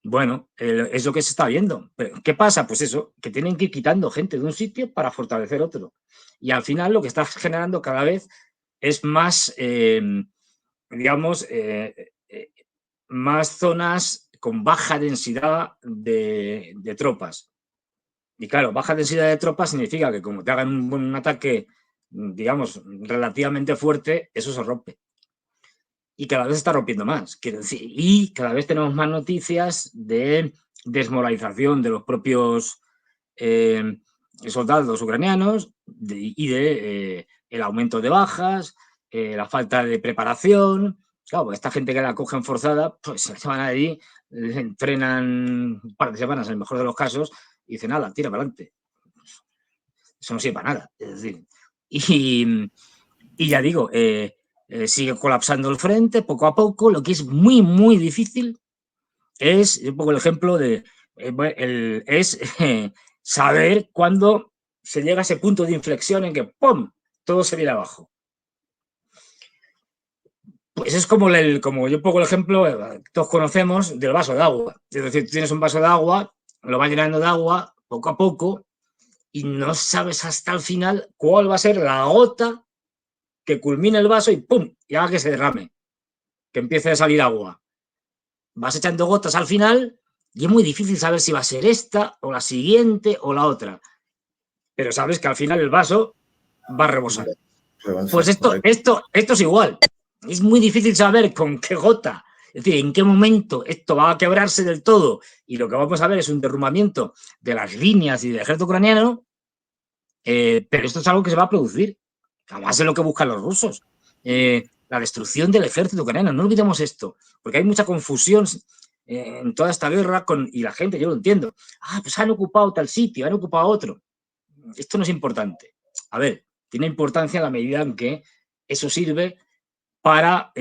bueno, es lo que se está viendo. Pero, ¿qué pasa? Pues eso, que tienen que ir quitando gente de un sitio para fortalecer otro. Y al final lo que está generando cada vez es más, digamos, más zonas con baja densidad de tropas. Y claro, baja densidad de tropas significa que como te hagan un ataque, digamos, relativamente fuerte, eso se rompe. Y cada vez se está rompiendo más. Quiero decir, y cada vez tenemos más noticias de desmoralización de los propios soldados ucranianos y de el aumento de bajas, la falta de preparación. Claro, esta gente que la cogen forzada, pues se van allí, entrenan un par de semanas en el mejor de los casos y dicen, nada, tira para adelante. Eso no sirve para nada. Es decir, y ya digo, sigue colapsando el frente poco a poco. Lo que es muy, muy difícil es un poco el ejemplo de saber cuándo se llega a ese punto de inflexión en que ¡pum! Todo se viene abajo. Pues es como yo pongo el ejemplo, todos conocemos, del vaso de agua. Es decir, tú tienes un vaso de agua, lo vas llenando de agua poco a poco y no sabes hasta el final cuál va a ser la gota que culmine el vaso y ¡pum! Y haga que se derrame, que empiece a salir agua. Vas echando gotas al final y es muy difícil saber si va a ser esta o la siguiente o la otra. Pero sabes que al final el vaso va a rebosar. Pues esto es igual. Es muy difícil saber con qué gota, es decir, en qué momento esto va a quebrarse del todo y lo que vamos a ver es un derrumbamiento de las líneas y del ejército ucraniano, pero esto es algo que se va a producir. Además de lo que buscan los rusos. La destrucción del ejército ucraniano. No olvidemos esto, porque hay mucha confusión en toda esta guerra y la gente, yo lo entiendo. Pues han ocupado tal sitio, han ocupado otro. Esto no es importante. A ver, tiene importancia en la medida en que eso sirve para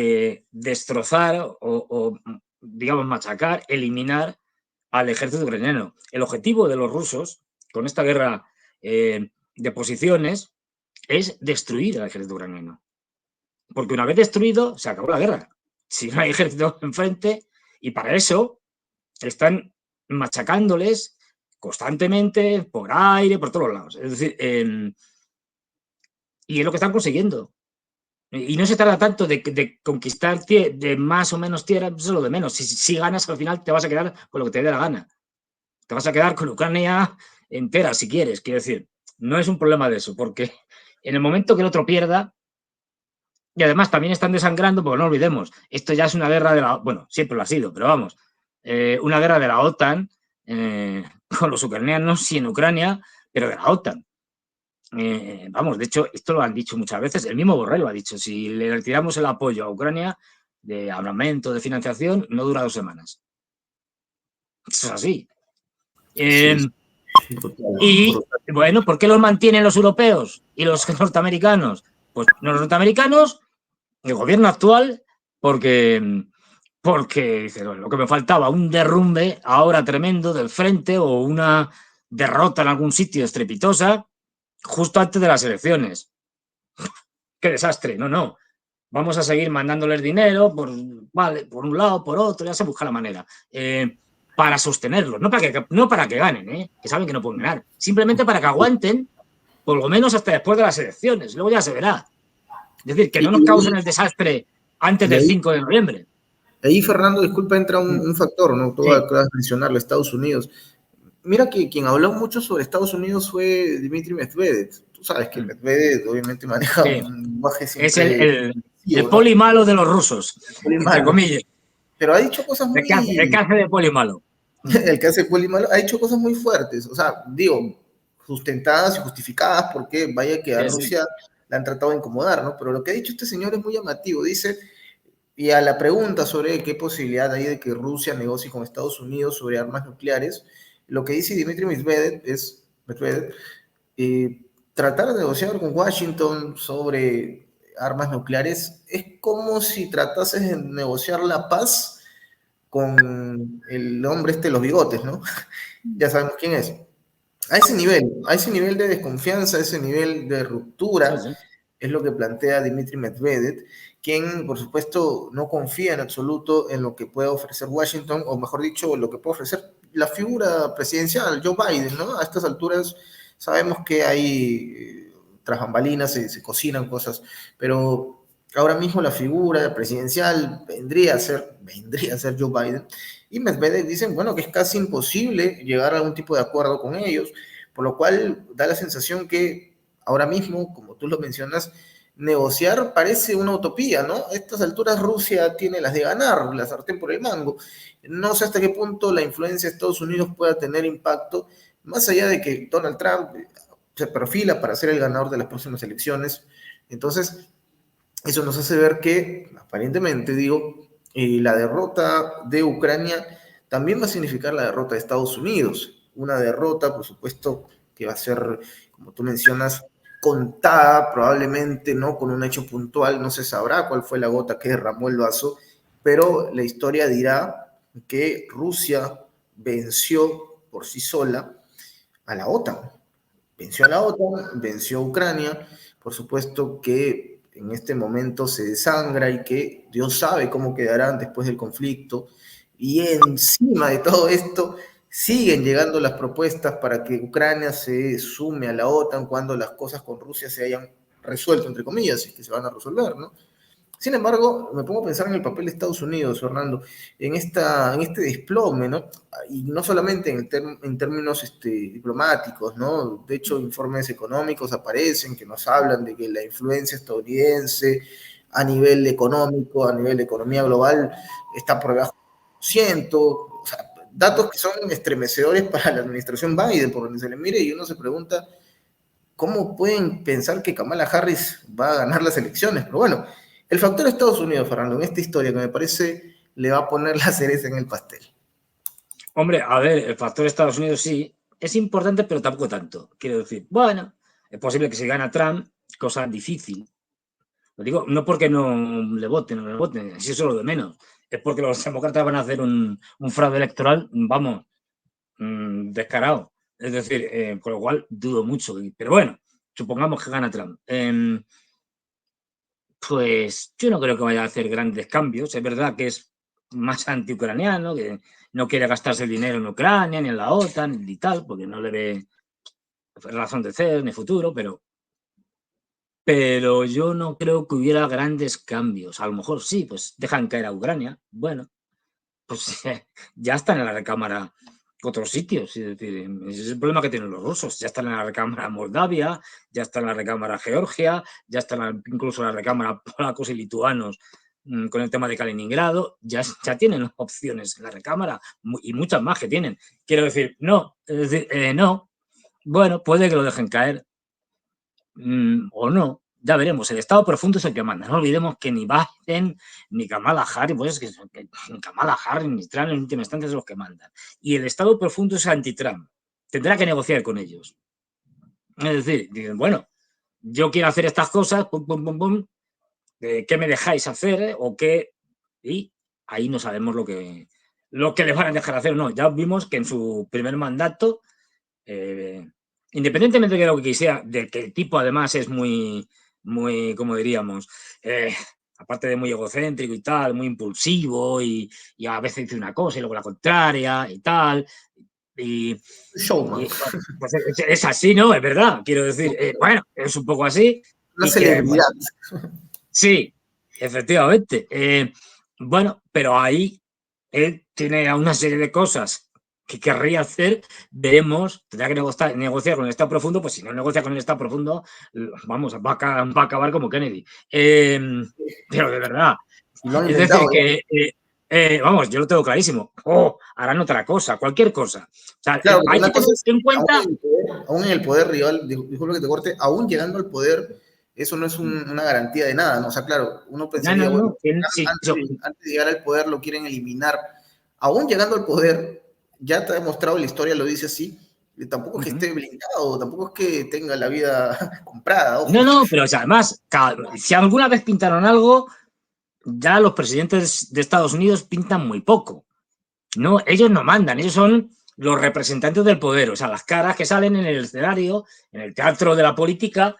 destrozar o, digamos, machacar, eliminar al ejército ucraniano. El objetivo de los rusos con esta guerra de posiciones es destruir al ejército ucraniano. Porque una vez destruido, se acabó la guerra. Si no hay ejército enfrente, y para eso están machacándoles constantemente por aire, por todos lados. Es decir, y es lo que están consiguiendo. Y no se trata tanto de conquistar de más o menos tierra, eso es lo de menos. Si ganas, al final te vas a quedar con lo que te dé la gana. Te vas a quedar con Ucrania entera, si quieres. Quiero decir, no es un problema de eso, porque en el momento que el otro pierda, y además también están desangrando, porque no olvidemos, esto ya es una guerra de la... Bueno, siempre lo ha sido, pero vamos, una guerra de la OTAN con los ucranianos y en Ucrania, pero de la OTAN. Vamos, de hecho, esto lo han dicho muchas veces, el mismo Borrell lo ha dicho, si le retiramos el apoyo a Ucrania de armamento, de financiación, no dura 2 semanas. Eso es así. Y bueno, ¿por qué los mantienen los europeos y los norteamericanos? Pues los norteamericanos, el gobierno actual, porque dice, bueno, lo que me faltaba, un derrumbe ahora tremendo del frente o una derrota en algún sitio estrepitosa justo antes de las elecciones. ¡Qué desastre! No. Vamos a seguir mandándoles dinero por un lado, por otro, ya se busca la manera. Para sostenerlos, no para que ganen, que saben que no pueden ganar, simplemente para que aguanten por lo menos hasta después de las elecciones, luego ya se verá. Es decir, que no nos causen el desastre antes del 5 de noviembre. Ahí, Fernando, disculpa, entra un factor, ¿no? Tú acabas de mencionarlo, Estados Unidos. Mira que quien habló mucho sobre Estados Unidos fue Dmitry Medvedev. Tú sabes que Medvedev obviamente maneja un lenguaje siempre... Es el poli malo de los rusos, entre comillas. Pero ha dicho cosas muy... El que hace de poli malo. El que hace poli malo ha dicho cosas muy fuertes, o sea, digo, sustentadas y justificadas, porque vaya que a Rusia la han tratado de incomodar, ¿no? Pero lo que ha dicho este señor es muy llamativo, dice, y a la pregunta sobre qué posibilidad hay de que Rusia negocie con Estados Unidos sobre armas nucleares, lo que dice Dmitry Medvedev es, tratar de negociar con Washington sobre armas nucleares es como si tratases de negociar la paz con el hombre los bigotes, ¿no? Ya sabemos quién es. a ese nivel de desconfianza, a ese nivel de Sí, ruptura, sí. es lo que plantea Dmitry Medvedev, quien, por supuesto, no confía en absoluto en lo que pueda ofrecer Washington, o mejor dicho, lo que puede ofrecer la figura presidencial, Joe Biden, ¿no? A estas alturas sabemos que hay, tras bambalinas se cocinan cosas, pero ahora mismo la figura presidencial vendría a ser Joe Biden, y Medvedev dicen, bueno, que es casi imposible llegar a algún tipo de acuerdo con ellos, por lo cual da la sensación que ahora mismo, como tú lo mencionas, negociar parece una utopía, ¿no? A estas alturas Rusia tiene las de ganar, la sartén por el mango. No sé hasta qué punto la influencia de Estados Unidos pueda tener impacto, más allá de que Donald Trump se perfila para ser el ganador de las próximas elecciones. Entonces, eso nos hace ver que, aparentemente, digo, la derrota de Ucrania también va a significar la derrota de Estados Unidos. Una derrota, por supuesto, que va a ser, como tú mencionas, contada, probablemente no con un hecho puntual, no se sabrá cuál fue la gota que derramó el vaso, pero la historia dirá que Rusia venció por sí sola a la OTAN. Venció a la OTAN, venció a Ucrania, por supuesto que en este momento se desangra y que Dios sabe cómo quedarán después del conflicto. Y encima de todo esto, siguen llegando las propuestas para que Ucrania se sume a la OTAN cuando las cosas con Rusia se hayan resuelto, entre comillas, y que se van a resolver, ¿no? Sin embargo, me pongo a pensar en el papel de Estados Unidos, Fernando, en este desplome, ¿no? Y no solamente en términos diplomáticos, ¿no? De hecho, informes económicos aparecen que nos hablan de que la influencia estadounidense a nivel económico, a nivel de economía global, está por debajo del 100%, o sea, datos que son estremecedores para la administración Biden, por donde se le mire, y uno se pregunta, ¿cómo pueden pensar que Kamala Harris va a ganar las elecciones? Pero bueno, el factor Estados Unidos, Fernando, en esta historia que me parece le va a poner la cereza en el pastel. Hombre, a ver, el factor Estados Unidos sí es importante, pero tampoco tanto. Quiero decir, bueno, es posible que si gana Trump, cosa difícil. Lo digo, no porque no le voten o no le voten, si eso es lo de menos. Es porque los demócratas van a hacer un fraude electoral, vamos, descarado. Es decir, con lo cual dudo mucho. Pero bueno, supongamos que gana Trump. Pues yo no creo que vaya a hacer grandes cambios. Es verdad que es más antiucraniano, que no quiere gastarse el dinero en Ucrania, ni en la OTAN, ni tal, porque no le ve razón de ser ni futuro, pero yo no creo que hubiera grandes cambios. A lo mejor sí, pues dejan caer a Ucrania. Bueno, pues ya están en la recámara otros sitios. Es decir, ese es el problema que tienen los rusos. Ya están en la recámara Moldavia, ya está en la recámara Georgia, ya están incluso en la recámara polacos y lituanos con el tema de Kaliningrado. Ya tienen opciones en la recámara y muchas más que tienen. Quiero decir, no, es decir, no. Bueno, puede que lo dejen caer o no. Ya veremos, el estado profundo es el que manda. No olvidemos que ni Biden ni Kamala Harris, pues es que ni Kamala Harris ni Trump en última instancia es los que mandan. Y el estado profundo es anti-Trump. Tendrá que negociar con ellos. Es decir, dicen, bueno, yo quiero hacer estas cosas, pum, pum, pum, pum, ¿qué me dejáis hacer? ¿O qué? Y ahí no sabemos lo que les van a dejar hacer o no. Ya vimos que en su primer mandato, independientemente de lo que quisiera, de que el tipo además es muy, como diríamos, aparte de muy egocéntrico y tal, muy impulsivo y a veces dice una cosa y luego la contraria y tal. Y, Showman, y bueno, pues es así, ¿no? Es verdad. Quiero decir, bueno, es un poco así una y que, bueno, celebridad. sí, efectivamente. Bueno, pero ahí él tiene una serie de cosas que querría hacer, veremos, tendrá que negociar con el Estado profundo, pues si no negocia con el Estado profundo, vamos, va a acabar como Kennedy. Pero de verdad, Y lo han es decir, intentado ya. que, vamos, yo lo tengo clarísimo, harán otra cosa, cualquier cosa. O sea, Claro, hay una que cosa tener es, en cuenta, aún en el poder rival, disculpa que te corte, aún llegando al poder, eso no es una garantía de nada, ¿no? O sea, claro, uno no, no, pensaría, bueno, no, sí, antes de llegar al poder lo quieren eliminar. Aún llegando al poder, ya te ha demostrado, la historia lo dice así, y tampoco es que esté blindado, tampoco es que tenga la vida comprada, no, ojo. no, pero o sea, además, si alguna vez pintaron algo, ya los presidentes de Estados Unidos pintan muy poco. No, ellos no mandan, ellos son los representantes del poder, o sea, las caras que salen en el escenario, en el teatro de la política,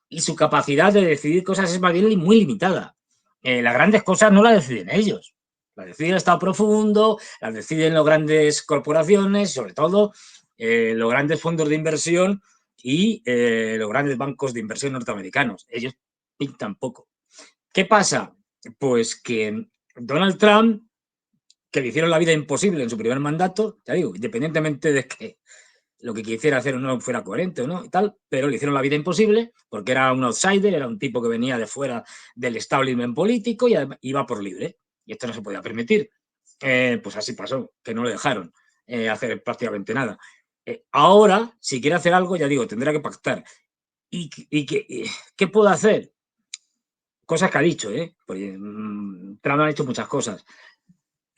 y su capacidad de decidir cosas es más bien muy limitada. Las grandes cosas no las deciden ellos, las decide el Estado profundo, las deciden las grandes corporaciones, sobre todo los grandes fondos de inversión y los grandes bancos de inversión norteamericanos. Ellos pintan poco. ¿Qué pasa? Pues que Donald Trump, que le hicieron la vida imposible en su primer mandato, ya digo, independientemente de que lo que quisiera hacer o no fuera coherente o no y tal, pero le hicieron la vida imposible porque era un outsider, era un tipo que venía de fuera del establishment político y iba por libre. Y esto no se podía permitir. Pues así pasó, que no le dejaron hacer prácticamente nada. Ahora, si quiere hacer algo, ya digo, tendrá que pactar. ¿Qué puedo hacer? Cosas que ha dicho, porque Trump ha hecho muchas cosas.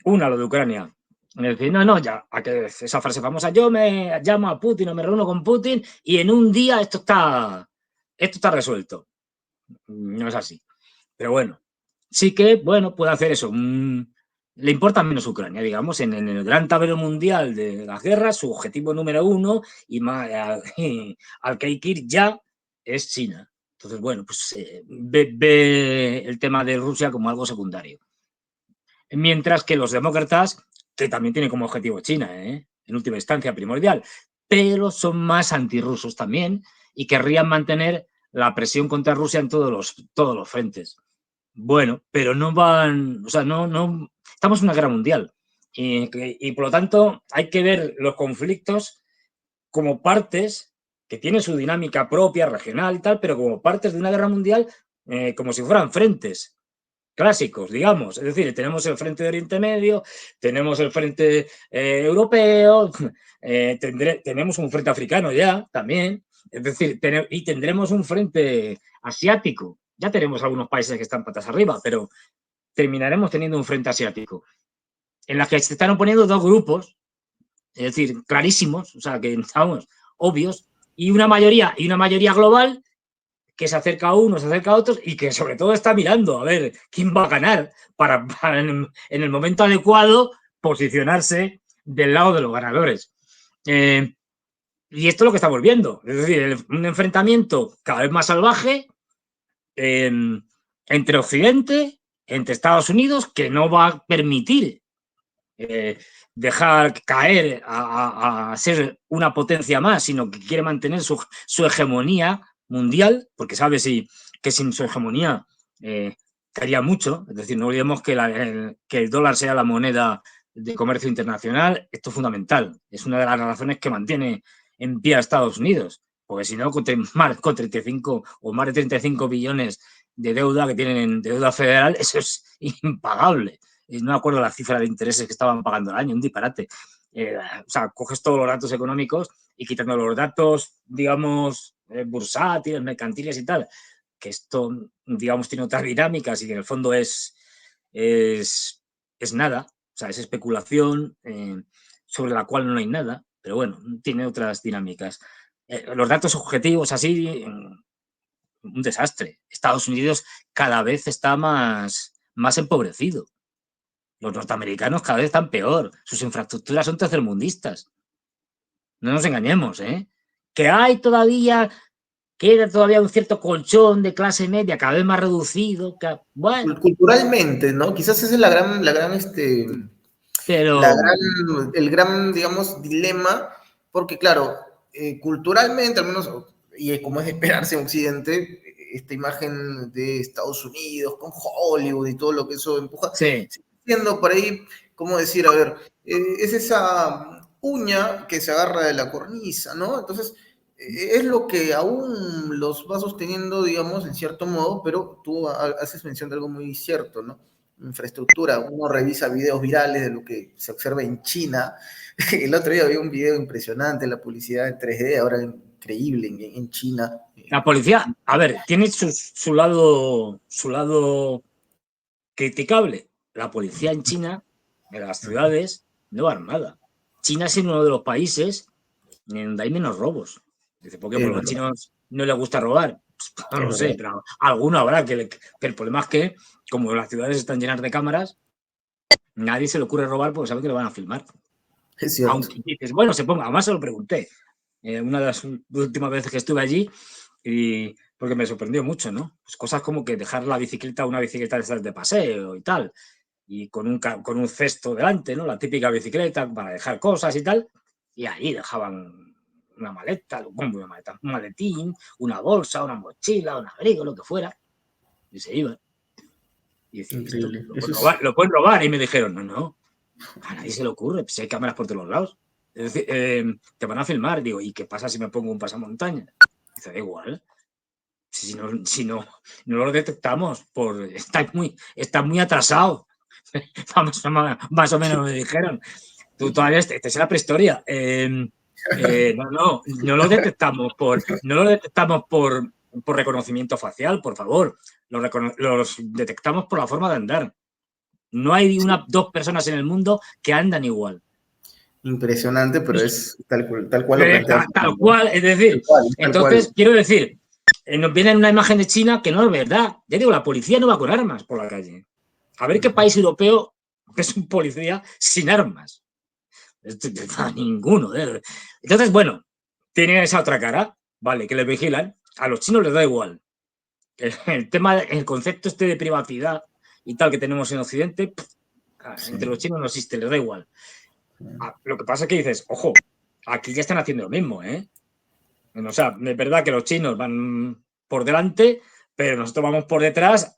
Una, lo de Ucrania. Es decir, no, ya, a que esa frase famosa, yo me llamo a Putin o me reúno con Putin y en un día esto está resuelto. No es así. Pero bueno, sí que, bueno, puede hacer eso. Le importa menos Ucrania, digamos, en el gran tablero mundial de las guerras, su objetivo número uno y al que hay que ir ya es China. Entonces, bueno, pues ve el tema de Rusia como algo secundario. Mientras que los demócratas, que también tienen como objetivo China, en última instancia primordial, pero son más antirrusos también y querrían mantener la presión contra Rusia en todos los frentes. Bueno, pero no van, o sea, no, estamos en una guerra mundial y por lo tanto hay que ver los conflictos como partes que tienen su dinámica propia, regional y tal, pero como partes de una guerra mundial, como si fueran frentes clásicos, digamos. Es decir, tenemos el frente de Oriente Medio, tenemos el frente europeo, tenemos un frente africano ya también, es decir, y tendremos un frente asiático. Ya tenemos algunos países que están patas arriba, pero terminaremos teniendo un frente asiático en la que se están oponiendo dos grupos, es decir, clarísimos, o sea, que estamos obvios, y una mayoría global que se acerca a unos, se acerca a otros y que sobre todo está mirando a ver quién va a ganar para en el momento adecuado posicionarse del lado de los ganadores. Y esto es lo que estamos viendo, es decir, un enfrentamiento cada vez más salvaje entre Occidente, entre Estados Unidos, que no va a permitir dejar caer a ser una potencia más, sino que quiere mantener su hegemonía mundial, porque sabe que sin su hegemonía caería mucho. Es decir, no olvidemos que el dólar sea la moneda de comercio internacional. Esto es fundamental. Es una de las razones que mantiene en pie a Estados Unidos, porque si no, con 35 o más de 35 billones de deuda que tienen de deuda federal, eso es impagable. No me acuerdo la cifra de intereses que estaban pagando al año, un disparate. O sea, coges todos los datos económicos y quitando los datos, digamos, bursátiles, mercantiles y tal, que esto, digamos, tiene otras dinámicas y que en el fondo es nada, o sea, es especulación sobre la cual no hay nada, pero bueno, tiene otras dinámicas. Los datos objetivos así, un desastre. Estados Unidos cada vez está más empobrecido. Los norteamericanos cada vez están peor. Sus infraestructuras son tercermundistas. No nos engañemos, ¿eh? Que queda todavía un cierto colchón de clase media cada vez más reducido. Bueno, Culturalmente, ¿no? Quizás esa es pero el gran, digamos, dilema, porque claro, culturalmente, al menos, y como es de esperarse en Occidente, esta imagen de Estados Unidos con Hollywood y todo lo que eso empuja, sí. siendo por ahí, ¿cómo decir? A ver, es esa uña que se agarra de la cornisa, ¿no? Entonces, es lo que aún los va sosteniendo, digamos, en cierto modo, pero tú haces mención de algo muy cierto, ¿no? Infraestructura, uno revisa videos virales de lo que se observa en China. El otro día había un video impresionante, la publicidad en 3D, ahora increíble en China. La policía, a ver, tiene su lado criticable. La policía en China, en las ciudades, no va armada. China es uno de los países en donde hay menos robos. Dice, ¿por qué? Porque a los chinos no les gusta robar. Pues, no lo sé, pero alguno habrá. Que el problema es que, como las ciudades están llenas de cámaras, nadie se le ocurre robar porque sabe que lo van a filmar. Es cierto. Aunque dices, bueno, se ponga, además se lo pregunté. Una de las últimas veces que estuve allí, y porque me sorprendió mucho, ¿no? Pues cosas como que dejar la bicicleta, una bicicleta de estas de paseo y tal, y con un cesto delante, ¿no? La típica bicicleta para dejar cosas y tal, y ahí dejaban una maleta, una maleta, un maletín, una bolsa, una mochila, un abrigo, lo que fuera, y se iban. Y decía, ¿esto Increíble. Eso es lo pueden robar? Y me dijeron, no, a nadie se le ocurre, pues hay cámaras por todos lados. Es decir, te van a filmar. Digo, ¿y qué pasa si me pongo un pasamontaña? Dice, da igual. Si no lo detectamos, está muy atrasado. Vamos, más o menos me dijeron. Tú todavía, esta es la prehistoria. No lo detectamos por reconocimiento facial, por favor. Los detectamos por la forma de andar. No hay dos personas en el mundo que andan igual. impresionante, pero es tal cual lo planteas. Tal cual, es decir, Tal cual, tal cual. entonces, quiero decir, nos viene una imagen de China que no es verdad. Ya digo, la policía no va con armas por la calle. A ver qué país europeo es un policía sin armas. Ninguno. Entonces, bueno, tiene esa otra cara, vale, que les vigilan. A los chinos les da igual. El concepto este de privacidad y tal que tenemos en Occidente, entre los chinos no existe, les da igual. Lo que pasa es que dices, ojo, aquí ya están haciendo lo mismo, ¿eh? O sea, es verdad que los chinos van por delante, pero nosotros vamos por detrás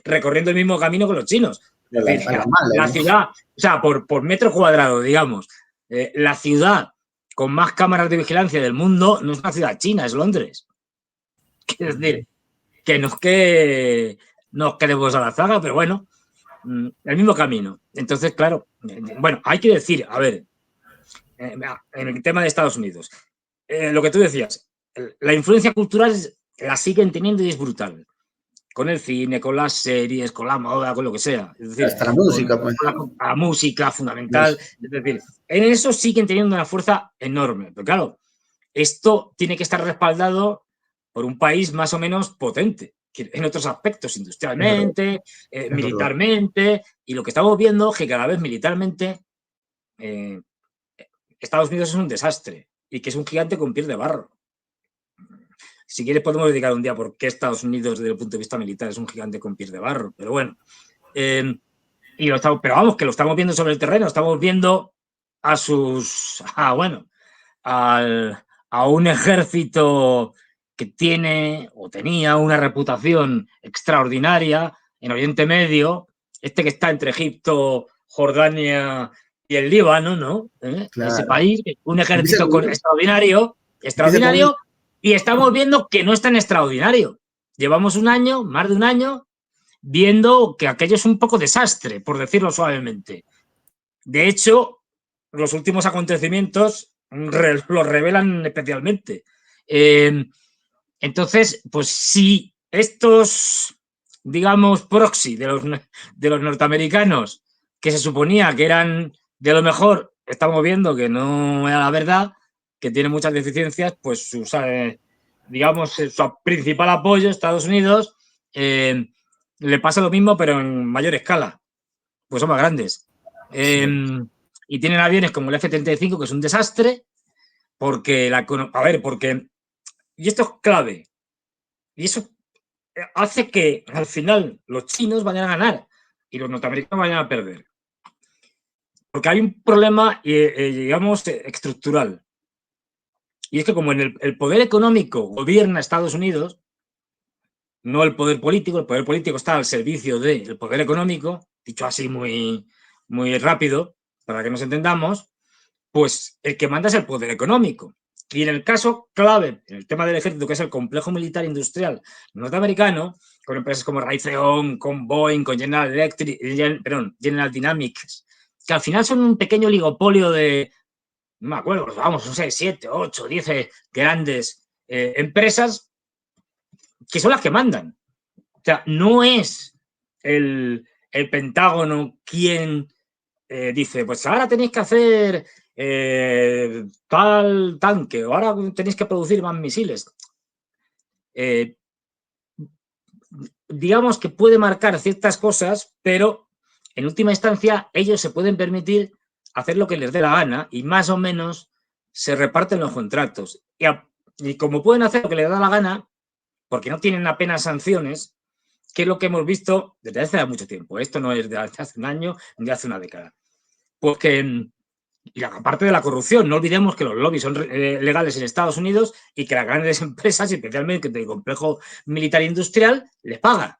recorriendo el mismo camino que los chinos. Es decir, A la mala, la ¿no? ciudad, o sea, por metro cuadrado, digamos, la ciudad con más cámaras de vigilancia del mundo no es una ciudad china, es Londres. Es decir, que nos quedemos a la zaga, pero bueno, el mismo camino. Entonces, claro, bueno, hay que decir, a ver, en el tema de Estados Unidos, lo que tú decías, la influencia cultural la siguen teniendo y es brutal. Con el cine, con las series, con la moda, con lo que sea. Es decir, Hasta la música, pues. la música fundamental. Es decir, en eso siguen teniendo una fuerza enorme. Pero claro, esto tiene que estar respaldado por un país más o menos potente en otros aspectos, Es verdad, industrialmente, es verdad. militarmente, y lo que estamos viendo es que cada vez militarmente eh, Estados Unidos es un desastre y que es un gigante con pies de barro. Si quieres podemos dedicar un día por qué Estados Unidos desde el punto de vista militar es un gigante con pies de barro, pero bueno. Pero vamos, que lo estamos viendo sobre el terreno, estamos viendo a un ejército que tiene o tenía una reputación extraordinaria en Oriente Medio, que está entre Egipto, Jordania y el Líbano, ¿no? Ese Claro. país, un Empieza ejército con, extraordinario, empieza con y estamos viendo que no es tan extraordinario. Llevamos un año, más de un año, viendo que aquello es un poco desastre, por decirlo suavemente. De hecho, los últimos acontecimientos lo revelan especialmente. Entonces, pues si estos, digamos, proxy de los norteamericanos, que se suponía que eran de lo mejor, estamos viendo que no era la verdad, que tiene muchas deficiencias, pues digamos, su principal apoyo, Estados Unidos, le pasa lo mismo, pero en mayor escala, pues son más grandes. Y tienen aviones como el F-35, que es un desastre, porque y esto es clave, y eso hace que al final los chinos vayan a ganar y los norteamericanos vayan a perder. Porque hay un problema, digamos, estructural. Y es que como en el poder económico gobierna Estados Unidos, no el poder político está al servicio del poder económico, dicho así muy, muy rápido, para que nos entendamos, pues el que manda es el poder económico. Y en el caso clave, en el tema del ejército, que es el complejo militar industrial norteamericano, con empresas como Raytheon, con Boeing, con General Dynamics, que al final son un pequeño oligopolio de, no me acuerdo, vamos, no sé, 7, 8, 10 grandes empresas que son las que mandan. O sea, no es el Pentágono quien dice, pues ahora tenéis que hacer tal tanque, o ahora tenéis que producir más misiles. Digamos que puede marcar ciertas cosas, pero en última instancia ellos se pueden permitir hacer lo que les dé la gana y más o menos se reparten los contratos. Y como pueden hacer lo que les da la gana, porque no tienen apenas sanciones, que es lo que hemos visto desde hace mucho tiempo. Esto no es de hace un año ni de hace una década. Pues que, y aparte de la corrupción, no olvidemos que los lobbies son legales en Estados Unidos y que las grandes empresas, especialmente del complejo militar industrial, les pagan.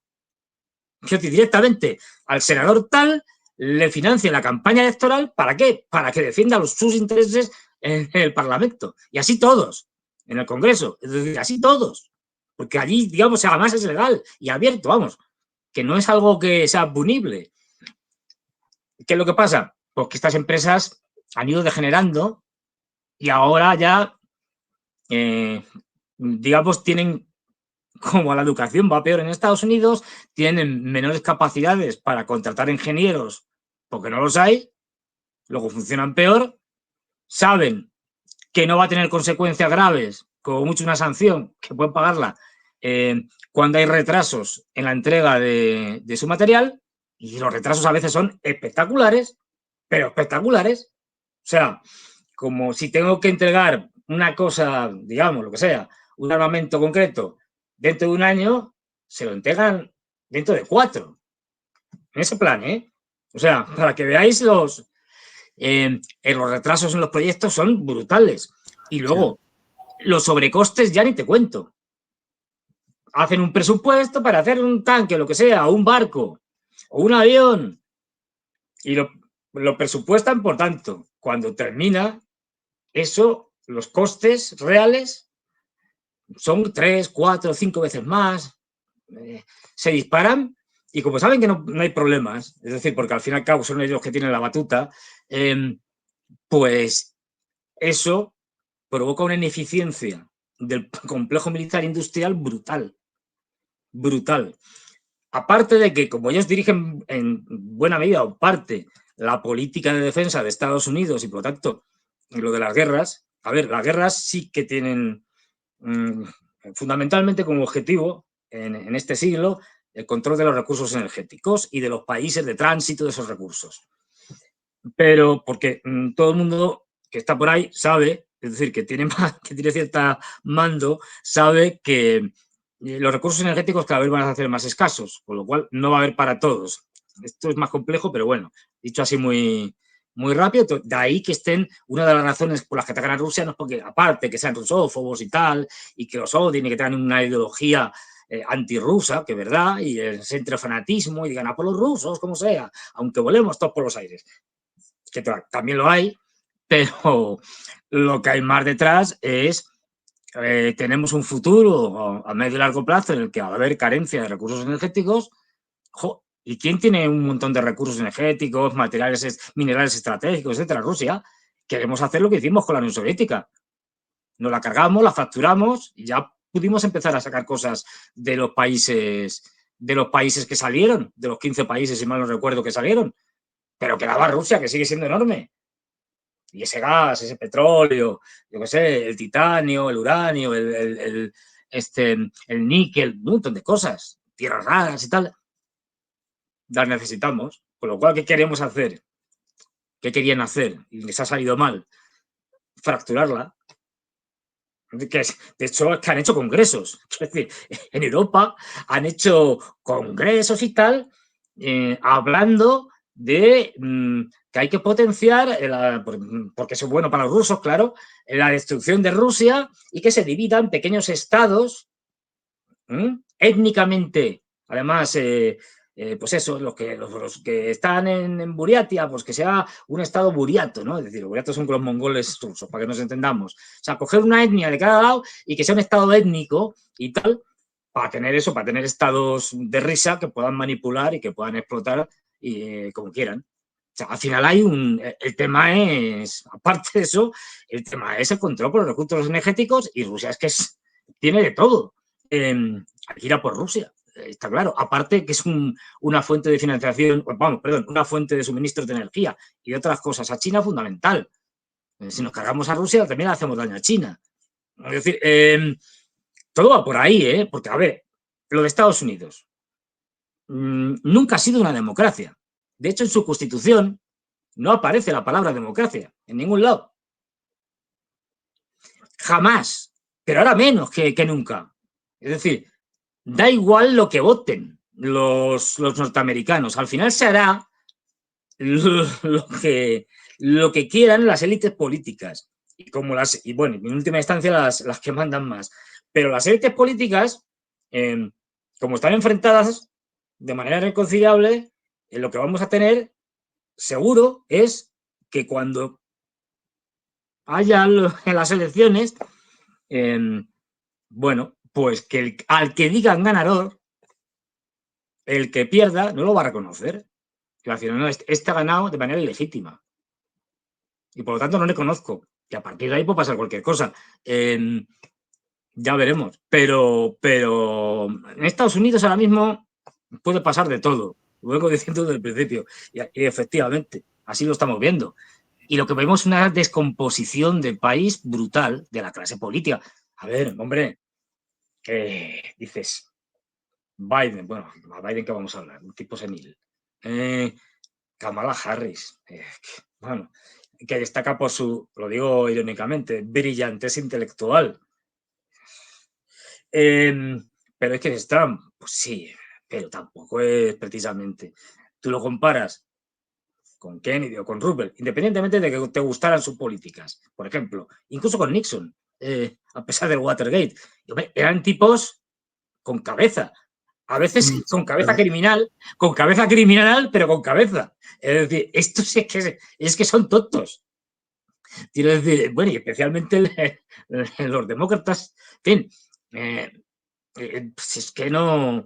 Directamente al senador tal le financia la campaña electoral, ¿para qué? Para que defienda sus intereses en el Parlamento. Y así todos, en el Congreso. Es decir, así todos. Porque allí, digamos, además es legal y abierto, vamos, que no es algo que sea punible. ¿Qué es lo que pasa? Pues que estas empresas han ido degenerando y ahora ya, digamos, tienen, como la educación va peor en Estados Unidos, tienen menores capacidades para contratar ingenieros porque no los hay, luego funcionan peor, saben que no va a tener consecuencias graves, como mucho una sanción, que pueden pagarla cuando hay retrasos en la entrega de su material, y los retrasos a veces son espectaculares, pero espectaculares. O sea, como si tengo que entregar una cosa, digamos, lo que sea, un armamento concreto dentro de un año, se lo entregan dentro de 4. En ese plan, ¿eh? O sea, para que veáis los retrasos en los proyectos son brutales. Y luego, los sobrecostes ya ni te cuento. Hacen un presupuesto para hacer un tanque, lo que sea, o un barco, o un avión, y lo presupuestan, por tanto, cuando termina, eso, los costes reales son 3, 4, 5 veces más, se disparan y como saben que no hay problemas, es decir, porque al fin y al cabo son ellos que tienen la batuta, pues eso provoca una ineficiencia del complejo militar industrial brutal, brutal. Aparte de que, como ellos dirigen en buena medida o parte la política de defensa de Estados Unidos y, por lo tanto, lo de las guerras, a ver, las guerras sí que tienen fundamentalmente como objetivo en este siglo el control de los recursos energéticos y de los países de tránsito de esos recursos. Pero porque todo el mundo que está por ahí sabe, es decir, que tiene cierta mando, sabe que los recursos energéticos cada vez van a ser más escasos, con lo cual no va a haber para todos. Esto es más complejo, pero bueno, dicho así muy, muy rápido, de ahí que estén, una de las razones por las que atacan a Rusia no es porque, aparte, que sean rusófobos y tal, y que los odien y que tengan una ideología antirrusa, que es verdad, y se entre fanatismo y digan a por los rusos, como sea, aunque volemos todos por los aires, que también lo hay, pero lo que hay más detrás es tenemos un futuro a medio y largo plazo en el que va a haber carencia de recursos energéticos. ¿Y quién tiene un montón de recursos energéticos, materiales, minerales estratégicos, etcétera? Rusia. Queremos hacer lo que hicimos con la Unión Soviética. Nos la cargamos, la facturamos y ya pudimos empezar a sacar cosas de los países que salieron, de los 15 países, si mal no recuerdo, que salieron. Pero quedaba Rusia, que sigue siendo enorme. Y ese gas, ese petróleo, yo qué sé, el titanio, el uranio, el níquel, un montón de cosas, tierras raras y tal, las necesitamos. Con lo cual, ¿qué queremos hacer? ¿Qué querían hacer? Y les ha salido mal. Fracturarla. De hecho, es que han hecho congresos. Es decir, en Europa han hecho congresos y tal, hablando de que hay que potenciar, porque eso es bueno para los rusos, claro, la destrucción de Rusia y que se dividan pequeños estados étnicamente, además, pues eso, los que están en Buriatia, pues que sea un estado buriato, ¿no? Es decir, los buriatos son los mongoles rusos, para que nos entendamos. O sea, coger una etnia de cada lado y que sea un estado étnico y tal, para tener eso, para tener estados de risa que puedan manipular y que puedan explotar como quieran. O sea, al final el tema es, aparte de eso, el tema es el control por los recursos energéticos y Rusia es que tiene de todo. Hay que ir a por Rusia, está claro. Aparte que es una fuente de financiación, una fuente de suministro de energía y de otras cosas. A China fundamental. Si nos cargamos a Rusia, también le hacemos daño a China. Es decir, todo va por ahí, porque, a ver, lo de Estados Unidos nunca ha sido una democracia. De hecho, en su constitución no aparece la palabra democracia en ningún lado. Jamás, pero ahora menos que nunca. Es decir, da igual lo que voten los norteamericanos. Al final se hará lo que quieran las élites políticas. Y bueno, en última instancia las que mandan más. Pero las élites políticas, como están enfrentadas de manera irreconciliable, lo que vamos a tener seguro es que cuando haya en las elecciones, bueno, pues que al que digan ganador, el que pierda no lo va a reconocer. Y al final, no, este ha ganado de manera ilegítima. Y por lo tanto no le conozco. Y a partir de ahí puede pasar cualquier cosa. Ya veremos. Pero en Estados Unidos ahora mismo puede pasar de todo. Lo vengo diciendo desde el principio. Y efectivamente, así lo estamos viendo. Y lo que vemos es una descomposición del país brutal, de la clase política. A ver, hombre, dices, Biden, bueno, a Biden que vamos a hablar, un tipo senil. Kamala Harris, bueno, que destaca por su, lo digo irónicamente, brillantez intelectual. Pero es que es Trump, pues sí, pero tampoco es precisamente. Tú lo comparas con Kennedy o con Roosevelt, independientemente de que te gustaran sus políticas. Por ejemplo, incluso con Nixon, a pesar del Watergate, eran tipos con cabeza. A veces con cabeza criminal, pero con cabeza. Es decir, estos es que son tontos. Quiero decir, bueno, y especialmente los demócratas, en fin, pues es que no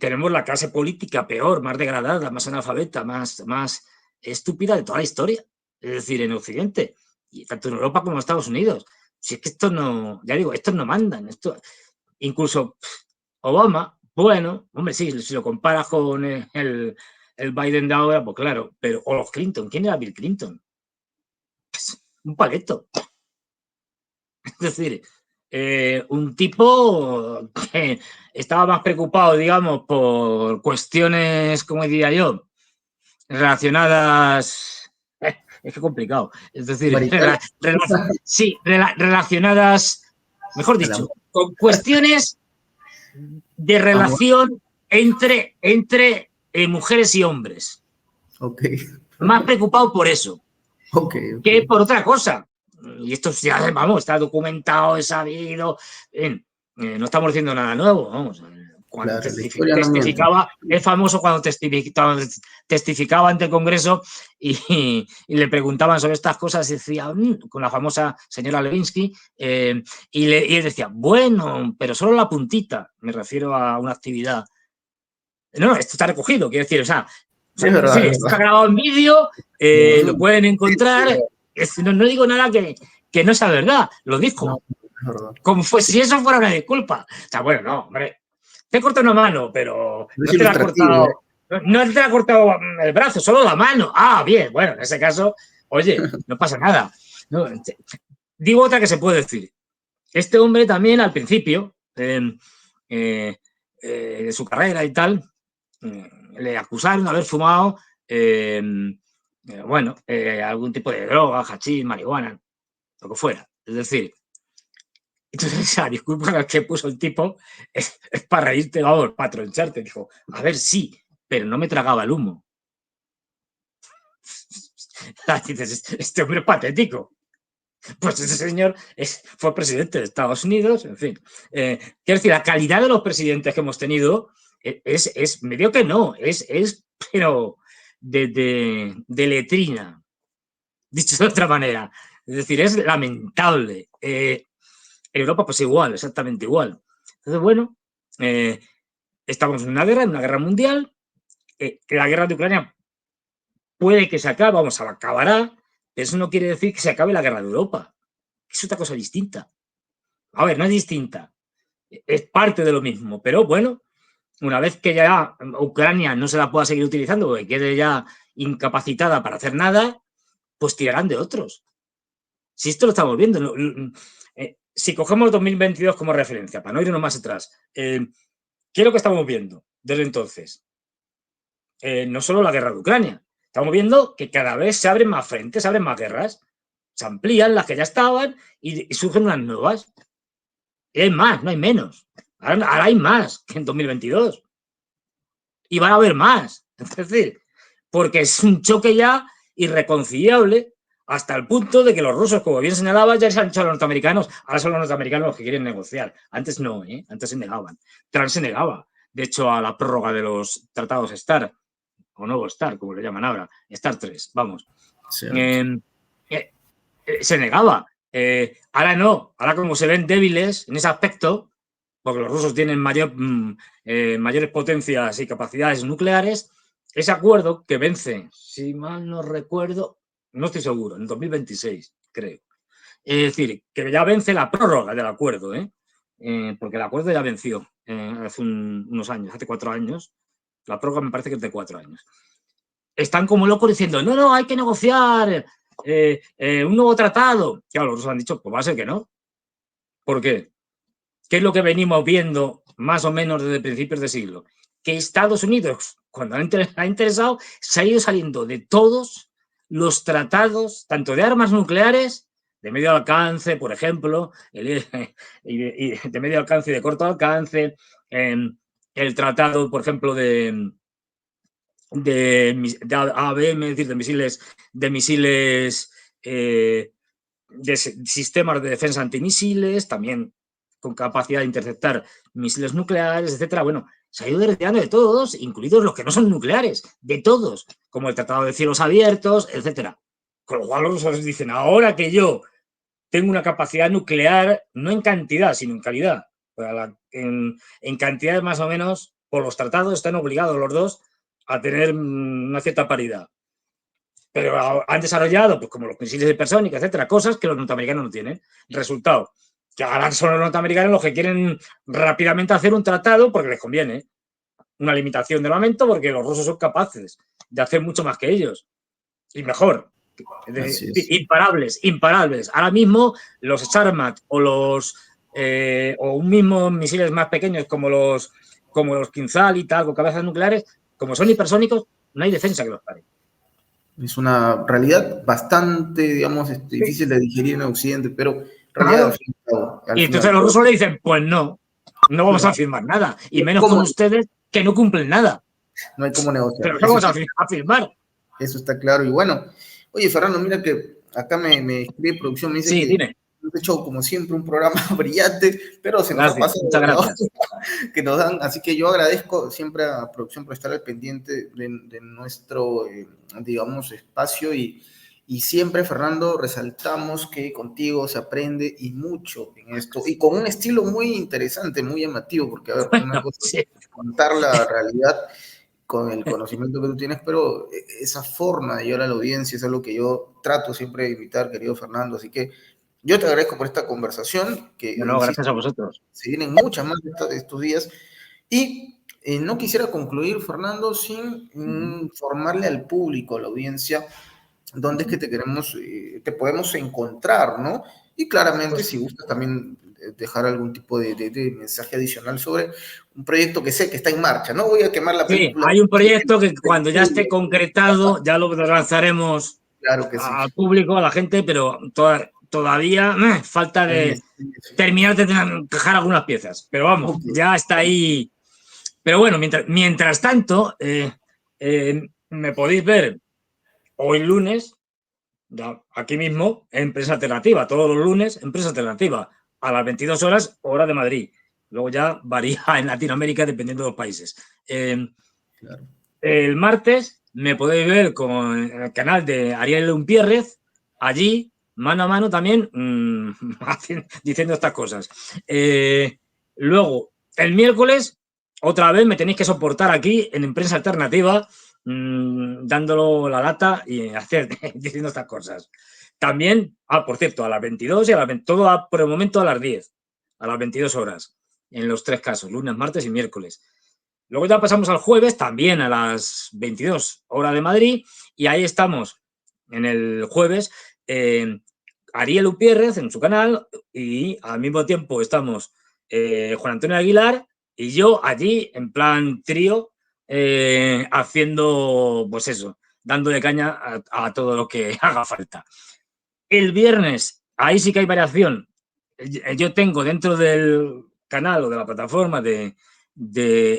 tenemos la clase política peor, más degradada, más analfabeta, más estúpida de toda la historia. Es decir, en Occidente, y tanto en Europa como en Estados Unidos. Si es que estos no, ya digo, estos no mandan. Incluso Obama, bueno, hombre, sí, si lo comparas con el Biden de ahora, pues claro, pero o los Clinton, ¿quién era Bill Clinton? Pues, un paleto. Es decir, un tipo que estaba más preocupado, digamos, por cuestiones, como diría yo, relacionadas. Es que complicado. Es decir, relacionadas, mejor dicho, con cuestiones de relación entre mujeres y hombres. Okay. Más preocupado por eso. Que por otra cosa. Y esto ya, vamos, está documentado, es sabido. No estamos diciendo nada nuevo, vamos. Cuando testificaba, es famoso cuando testificaba ante el Congreso y le preguntaban sobre estas cosas y decía, con la famosa señora Levinsky, y él decía, bueno, pero solo la puntita, me refiero a una actividad. No, esto está recogido, quiero decir, o sea, esto está grabado en vídeo, lo pueden encontrar. No digo nada que no sea verdad, lo dijo. Como si eso fuera una disculpa. O sea, bueno, no, hombre, te he cortado una mano, pero no te la ha cortado el brazo, solo la mano. Ah, bien, bueno, en ese caso, oye, no pasa nada. No, digo otra que se puede decir. Este hombre también al principio de su carrera y tal, le acusaron de haber fumado, algún tipo de droga, hachís, marihuana, lo que fuera. Es decir, entonces esa disculpa que puso el tipo es para reírte, vamos, para troncharte. Dijo, a ver, sí, pero no me tragaba el humo. Dices, este hombre es patético. Pues ese señor fue presidente de Estados Unidos, en fin. Quiero decir, la calidad de los presidentes que hemos tenido es medio que no, pero de letrina, dicho de otra manera. Es decir, es lamentable. En Europa, pues igual, exactamente igual. Entonces, bueno, estamos en una guerra mundial. La guerra de Ucrania puede que se acabe, vamos, acabará. Eso no quiere decir que se acabe la guerra de Europa. Es otra cosa distinta. A ver, no es distinta, es parte de lo mismo, pero bueno, una vez que ya Ucrania no se la pueda seguir utilizando porque quede ya incapacitada para hacer nada, pues tirarán de otros. Si esto lo estamos viendo, si cogemos 2022 como referencia, para no irnos más atrás, ¿qué es lo que estamos viendo desde entonces? No solo la guerra de Ucrania, Estamos viendo que cada vez se abren más frentes, se abren más guerras, se amplían las que ya estaban y surgen unas nuevas. Y hay más, no hay menos. Ahora hay más que en 2022. Y van a haber más. Es decir, porque es un choque ya irreconciliable hasta el punto de que los rusos, como bien señalaba, ya se han echado a los norteamericanos. Ahora son los norteamericanos los que quieren negociar. Antes no, antes se negaban. Trump se negaba, de hecho, a la prórroga de los tratados START, o nuevo START, como le llaman ahora, START 3, vamos. Se negaba. Ahora no, ahora como se ven débiles en ese aspecto, porque los rusos tienen mayores potencias y capacidades nucleares, ese acuerdo que vence, si mal no recuerdo, no estoy seguro, en 2026, creo. Es decir, que ya vence la prórroga del acuerdo, porque el acuerdo ya venció hace unos años, hace 4 años. La prórroga me parece que es de 4 años. Están como locos diciendo, no, hay que negociar un nuevo tratado. Claro, los rusos han dicho, pues va a ser que no. ¿Por qué? ¿Qué es lo que venimos viendo más o menos desde principios de siglo? Que Estados Unidos, cuando ha interesado, se ha ido saliendo de todos los tratados, tanto de armas nucleares, de medio alcance, por ejemplo, y de medio alcance y de corto alcance, el tratado, por ejemplo, de ABM, es decir, de misiles de sistemas de defensa antimisiles, también con capacidad de interceptar misiles nucleares, etcétera. Bueno, se ha ido derretiendo de todos, incluidos los que no son nucleares, de todos, como el Tratado de Cielos Abiertos, etcétera. Con lo cual los rusos dicen, ahora que yo tengo una capacidad nuclear, no en cantidad, sino en calidad, en cantidades más o menos, por los tratados están obligados los dos a tener una cierta paridad. Pero han desarrollado, pues como los misiles hipersónicos, etcétera, cosas que los norteamericanos no tienen. Resultado, que ahora son los norteamericanos los que quieren rápidamente hacer un tratado porque les conviene. Una limitación de armamento porque los rusos son capaces de hacer mucho más que ellos. Y mejor. Imparables. Ahora mismo los Sarmat o un mismo misiles más pequeños como los Kinzhal y tal, con cabezas nucleares, como son hipersónicos, no hay defensa que los pare. Es una realidad bastante, digamos, difícil de digerir en Occidente, pero realidad claro. Y entonces los rusos le dicen, pues no vamos a firmar nada, y menos con ustedes que no cumplen nada. No hay cómo negociar. Pero ¿cómo vamos a firmar? Eso está claro. Y bueno, oye, Fernando, mira que acá me escribe producción, me dice que dime. He hecho, como siempre, un programa brillante, pero se nos ha pasado. Muchas gracias. Que nos dan, así que yo agradezco siempre a producción por estar al pendiente de nuestro, digamos, espacio y siempre, Fernando, resaltamos que contigo se aprende y mucho en esto, y con un estilo muy interesante, muy llamativo, porque, a ver, una cosa es contar la realidad con el conocimiento que tú tienes, pero esa forma de llegar a la audiencia es algo que yo trato siempre de imitar, querido Fernando, así que yo te agradezco por esta conversación. Que, no, gracias a vosotros. Se vienen muchas más de estos días. Y no quisiera concluir, Fernando, sin informarle al público, a la audiencia, dónde es que te queremos, te podemos encontrar, ¿no? Y claramente, si gustas también dejar algún tipo de mensaje adicional sobre un proyecto que sé que está en marcha. No voy a quemar la película. Sí, hay un proyecto que cuando ya esté concretado ya lo lanzaremos al público, a la gente, pero todavía falta de terminar de encajar algunas piezas. Pero vamos, ya está ahí. Pero bueno, mientras tanto, me podéis ver hoy lunes, aquí mismo, en Prensa Alternativa, todos los lunes en Prensa Alternativa, a las 22 horas, hora de Madrid. Luego ya varía en Latinoamérica dependiendo de los países. Claro. El martes me podéis ver con el canal de Ariel Umpierrez, allí, mano a mano también, diciendo estas cosas. Luego, el miércoles, otra vez me tenéis que soportar aquí en Prensa Alternativa, dándolo la lata y diciendo estas cosas. También, por cierto, a las 22 y todo por el momento a las 10, a las 22 horas, en los 3 casos, lunes, martes y miércoles. Luego ya pasamos al jueves, también a las 22 horas de Madrid, y ahí estamos en el jueves, Ariel Umpierrez en su canal, y al mismo tiempo estamos Juan Antonio Aguilar y yo allí en plan trío, haciendo, pues eso, dándole caña a todo lo que haga falta. El viernes, ahí sí que hay variación. Yo tengo dentro del canal o de la plataforma de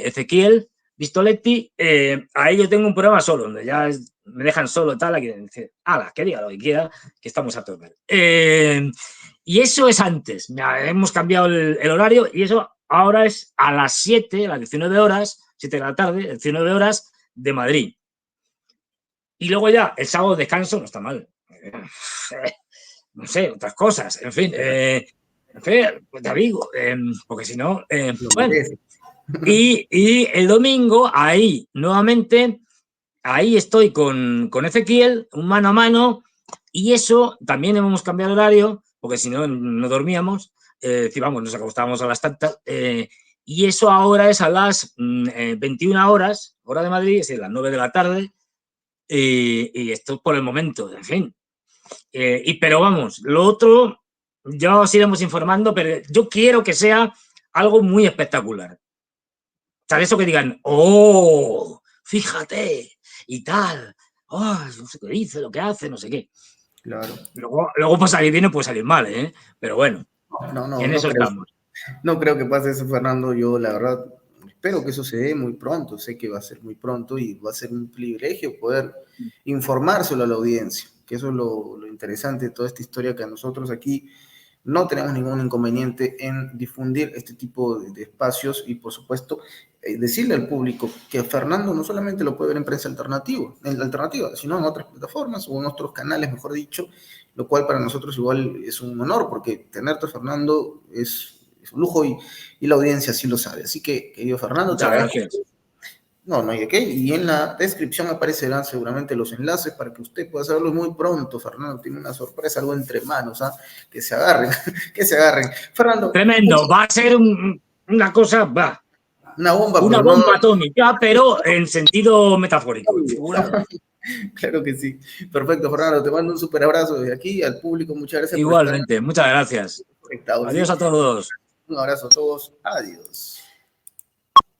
Ezequiel Vistoletti, ahí yo tengo un programa solo, donde ya me dejan solo tal, aquí dice, ala, que diga lo que quiera, que estamos a tope. Y eso es antes, hemos cambiado el horario y eso ahora es a las 7, a las 19 horas, 7 de la tarde, 19 horas de Madrid. Y luego ya, el sábado descanso, no está mal. No sé, otras cosas, en fin, te digo, porque si no, bueno. Y el domingo, ahí, nuevamente, ahí estoy con Ezequiel, un mano a mano, y eso también hemos cambiado el horario, porque si no, no dormíamos, vamos, nos acostábamos a las tantas, y eso ahora es a las 21 horas, hora de Madrid, es decir, las 9 de la tarde, y esto por el momento, en fin. Pero vamos, lo otro, ya os iremos informando, pero yo quiero que sea algo muy espectacular. ¿Sabes? Eso que digan, oh, fíjate, y tal, oh, no sé qué dice, lo que hace, no sé qué. Claro. Luego pues salir bien o puede salir mal, ¿eh? Pero bueno, en eso creo, estamos. No creo que pase eso, Fernando. Yo, la verdad, espero que eso se dé muy pronto. Sé que va a ser muy pronto y va a ser un privilegio poder informárselo a la audiencia, que eso es lo interesante de toda esta historia, que a nosotros aquí no tenemos ningún inconveniente en difundir este tipo de espacios y, por supuesto, decirle al público que Fernando no solamente lo puede ver en Prensa Alternativa, sino en otras plataformas o en otros canales, mejor dicho, lo cual para nosotros igual es un honor, porque tenerte a Fernando es un lujo y la audiencia sí lo sabe. Así que, querido Fernando, Muchas gracias. No hay de qué. Y en la descripción aparecerán seguramente los enlaces para que usted pueda saberlo muy pronto. Fernando tiene una sorpresa, algo entre manos, ¿ah? Que se agarren, que se agarren. Fernando. Tremendo, va a ser una cosa, va. Una bomba, una pero bomba no. Atómica, pero en sentido metafórico. Claro que sí. Perfecto, Fernando. Te mando un súper abrazo desde aquí al público. Muchas gracias Igualmente, muchas gracias. por estar conectados. Adiós a todos. Un abrazo a todos. Adiós.